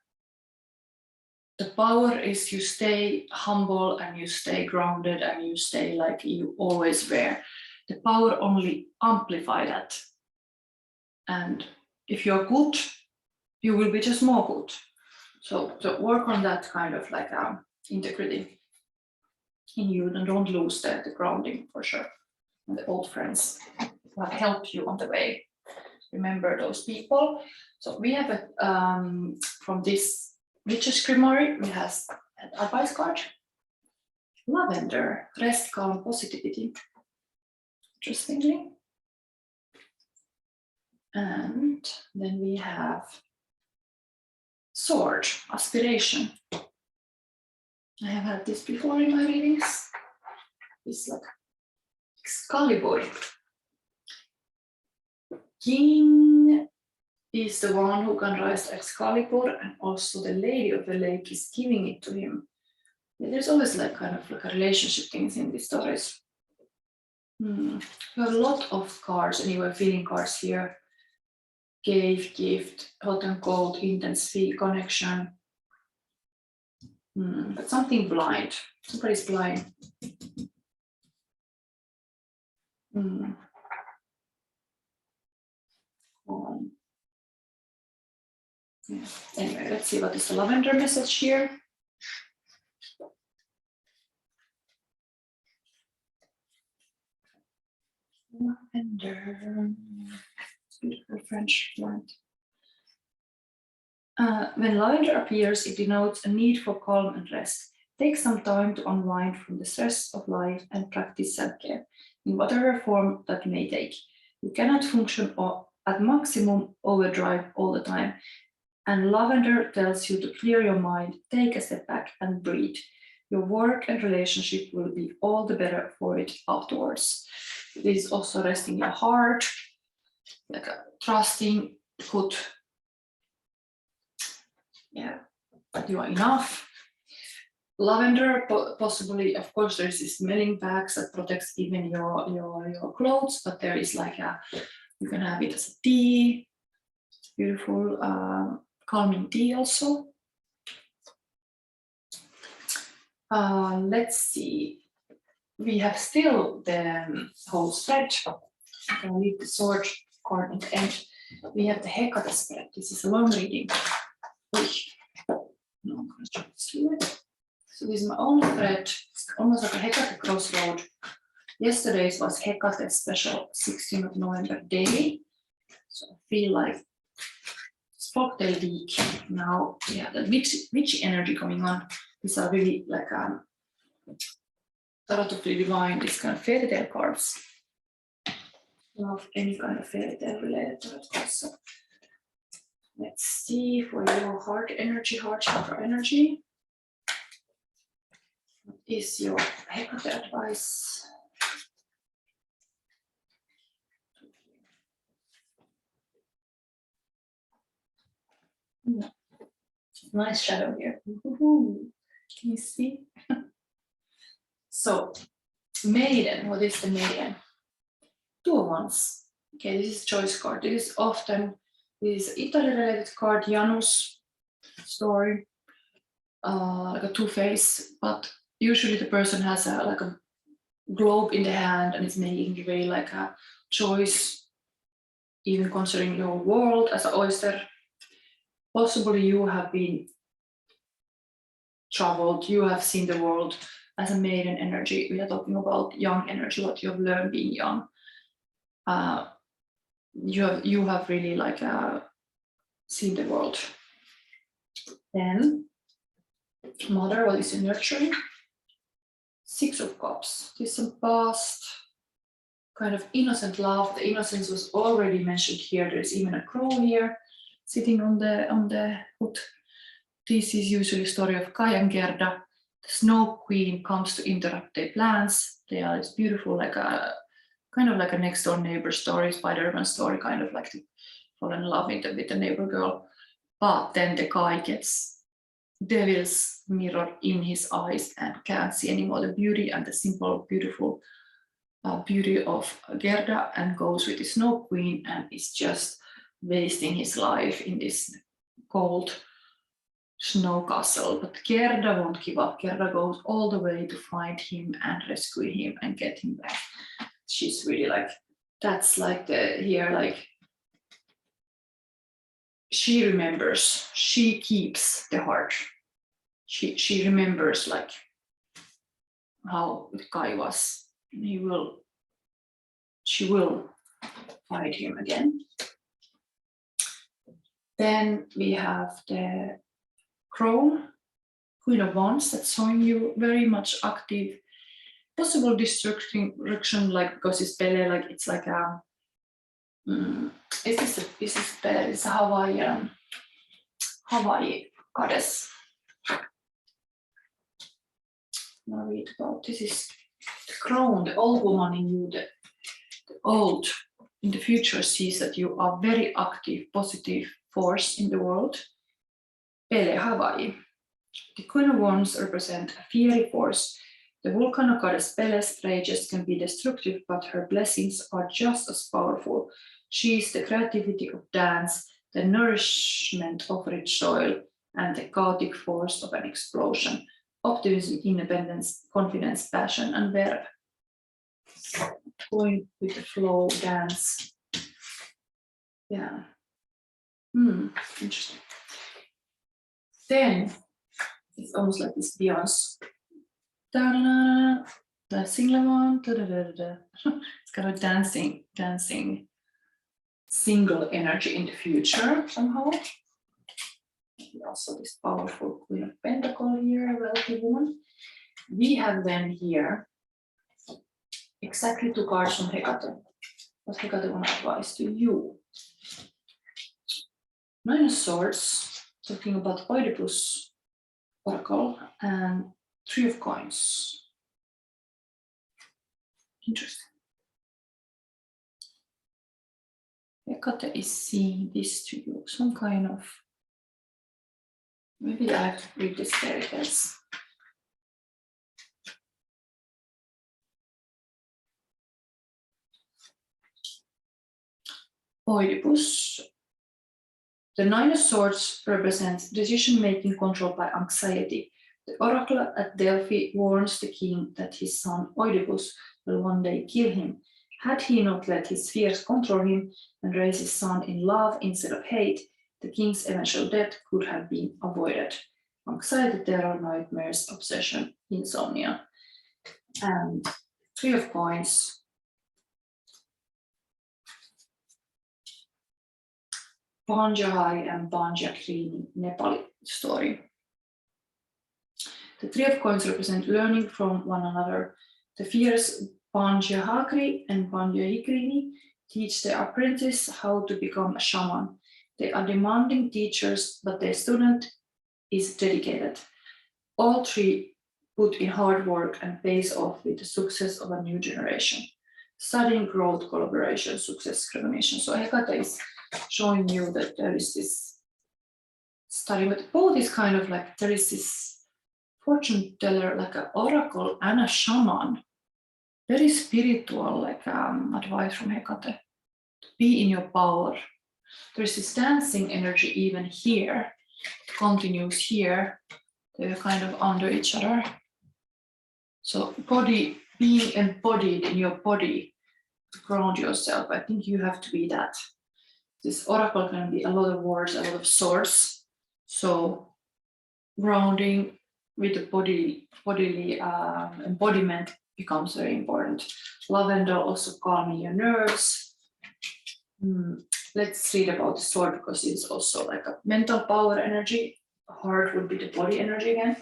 the power is you stay humble and you stay grounded and you stay like you always were. The power only amplify that. And if you're good, you will be just more good. So work on that kind of like integrity in you, and don't lose the grounding for sure. And the old friends will help you on the way. Remember those people. So we have from this Witch's Grimoire, we have an advice card. Lavender, rest, calm, positivity. Interestingly. And then we have Sword, aspiration. I have had this before in my readings. It's like Excalibur. King is the one who can rise to Excalibur, and also the Lady of the Lake is giving it to him. There's always like kind of like a relationship things in these stories. We have a lot of cards, anyway, feeling cards here. gave, gift, hot and cold, intense feel, connection. But something blind. Somebody's blind. Yeah. Anyway, let's see what is the lavender message here. Lavender. It's beautiful French plant. When lavender appears, it denotes a need for calm and rest. Take some time to unwind from the stress of life and practice self-care in whatever form that may take. You cannot function at maximum overdrive all the time. And lavender tells you to clear your mind, take a step back and breathe. Your work and relationship will be all the better for it afterwards. This is also resting your heart, like a trusting, put, yeah, you are enough. Lavender, possibly, of course, there's this smelling bags that protects even your clothes, but there is like a, you can have it as a tea, beautiful calming tea also. Let's see, we have still the whole spread. I'm gonna leave the sword card at the end. We have the Hekate spread. This is a long reading. No, I'm gonna try to see it. So this is my own spread. It's almost like a Hekate Crossroad. Yesterday's was Hekate special 16th of November day. So I feel like it's folktale week now. Yeah, the witchy energy coming on. These are really like Tarot of the Divine, these kind of fairy tale cards. Love any kind of fairy tale related tarot cards. So let's see for your heart energy, heart chakra energy. What is your Hekate advice? Nice shadow here. Can you see? So, maiden, what is the maiden? Two of Wands. Okay, this is choice card. This is often this Italy related card, Janus story, like a two-face, but usually the person has like a globe in the hand and is making very like a choice, even considering your world as an oyster. Possibly you have been traveled, you have seen the world as a maiden energy. We are talking about young energy, what you have learned being young. You have really like seen the world. Then mother, what is nurturing? Six of Cups. This is some past kind of innocent love. The innocence was already mentioned here. There's even a crow here sitting on the hood. This is usually a story of Kai and Gerda. The Snow Queen comes to interrupt their plans. They are this beautiful, like a kind of like a next door neighbor story, Spider-Man story, kind of like to fall in love with the neighbor girl. But then the Kai gets devil's mirror in his eyes and can't see anymore the beauty and the simple, beautiful beauty of Gerda, and goes with the Snow Queen and is just wasting his life in this cold snow castle. But Gerda won't give up. Gerda goes all the way to find him and rescue him and get him back. She's really like, that's like the here, like she remembers, she keeps the heart. She remembers like how the guy was. She will find him again. Then we have the Crown, Queen of Wands, that's showing you very much active, possible destruction, like because it's Pele, like it's like a. This is Pele, it's a Hawaii goddess. Now read about this is the Crown, the old woman in you, the old in the future sees that you are very active, positive force in the world. Pele, Hawaii. The Queen of Wands represent a fiery force. The volcano goddess Pele's rages can be destructive, but her blessings are just as powerful. She is the creativity of dance, the nourishment of rich soil, and the chaotic force of an explosion. Optimism, independence, confidence, passion, and verve. Going with the flow, dance. Yeah. Interesting. Then it's almost like this Beyonce. The single one. It's kind of dancing single energy in the future somehow. Also this powerful Queen of Pentacle here, wealthy woman. We have then here exactly 2 cards from Hekate. What Hekate want to advise to you? 9 of Swords, talking about Oedipus Oracle, and 3 of Coins. Interesting. Hekate is seeing this to you, some kind of, maybe I have to read this fairytales. Oedipus. The 9 of Swords represents decision-making controlled by anxiety. The oracle at Delphi warns the king that his son Oedipus will one day kill him. Had he not let his fears control him and raise his son in love instead of hate, the king's eventual death could have been avoided. Anxiety, terror, nightmares, obsession, insomnia. And 3 of Coins. Panjahari and Panjakrini Nepali story. The 3 of Coins represent learning from one another. The fierce Panjahakri and Panjahikrini teach their apprentice how to become a shaman. They are demanding teachers, but their student is dedicated. All 3 put in hard work and pays off with the success of a new generation. Studying, growth, collaboration, success, recognition. So Hekate is showing you that there is this study, but both is kind of like there is this fortune teller, like an oracle and a shaman. Very spiritual, like advice from Hekate. Be in your power. There's this dancing energy even here. It continues here. They're kind of under each other. So body, being embodied in your body to ground yourself. I think you have to be that. This oracle can be a lot of words, a lot of swords. So grounding with the bodily embodiment becomes very important. Lavender also calming your nerves. Let's read about the sword because it's also like a mental power energy. Heart would be the body energy again.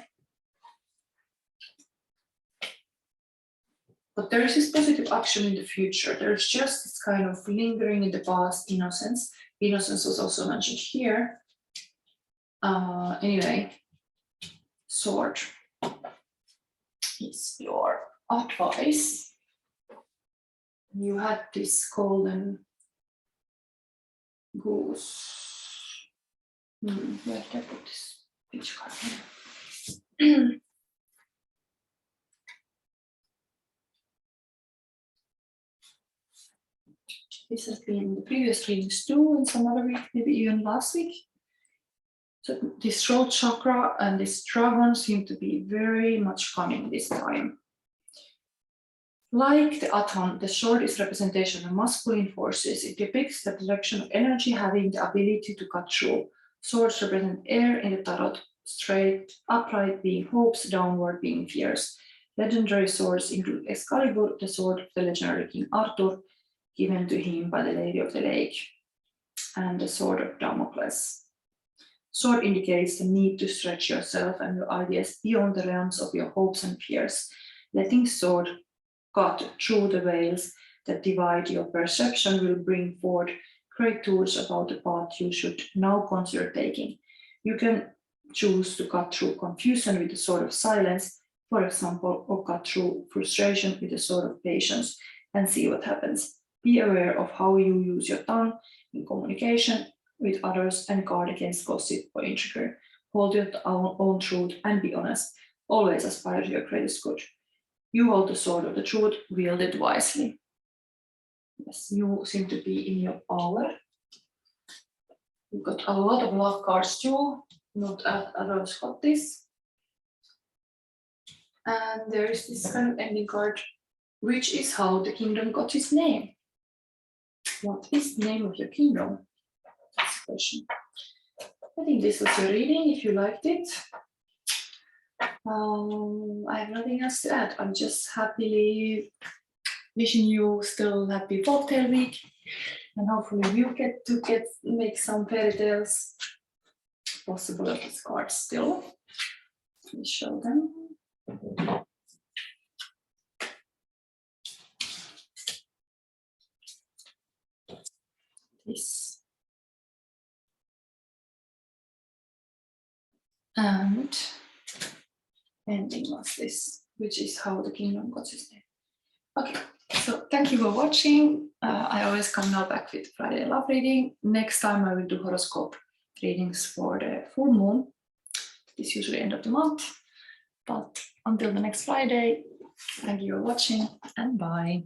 But there is this positive action in the future. There's just this kind of lingering in the past innocence. Innocence was also mentioned here. Anyway, sword is your advice. You had this golden goose. Where did I put this picture card here? This has been in the previous readings too, and some other week, maybe even last week. So this throat chakra and this dragon seem to be very much coming this time. Like the atom, the sword is representation of masculine forces. It depicts the direction of energy having the ability to cut through. Swords represent air in the tarot, straight, upright being hopes, downward being fears. Legendary swords include Excalibur, the sword of the legendary King Arthur, given to him by the Lady of the Lake, and the sword of Damocles. Sword indicates the need to stretch yourself and your ideas beyond the realms of your hopes and fears. Letting sword cut through the veils that divide your perception will bring forth great tools about the path you should now consider taking. You can choose to cut through confusion with the sword of silence, for example, or cut through frustration with the sword of patience and see what happens. Be aware of how you use your tongue in communication with others and guard against gossip or intrigue. Hold your own truth and be honest. Always aspire to your greatest good. You hold the sword of the truth, wield it wisely. Yes, you seem to be in your power. You've got a lot of love cards too. Not others got this. And there is this kind of ending card, which is how the kingdom got its name. What is the name of your kingdom? That's the question. I think this was your reading. If you liked it, I have nothing else to add. I'm just happily wishing you still happy folktale week, and hopefully you get to make some fairy tales. Possible of these cards still. Let me show them. This. And ending was this, which is how the kingdom got its name. Okay, so thank you for watching. I always come now back with Friday love reading. Next time I will do horoscope readings for the full moon. It's usually end of the month. But until the next Friday, thank you for watching and bye.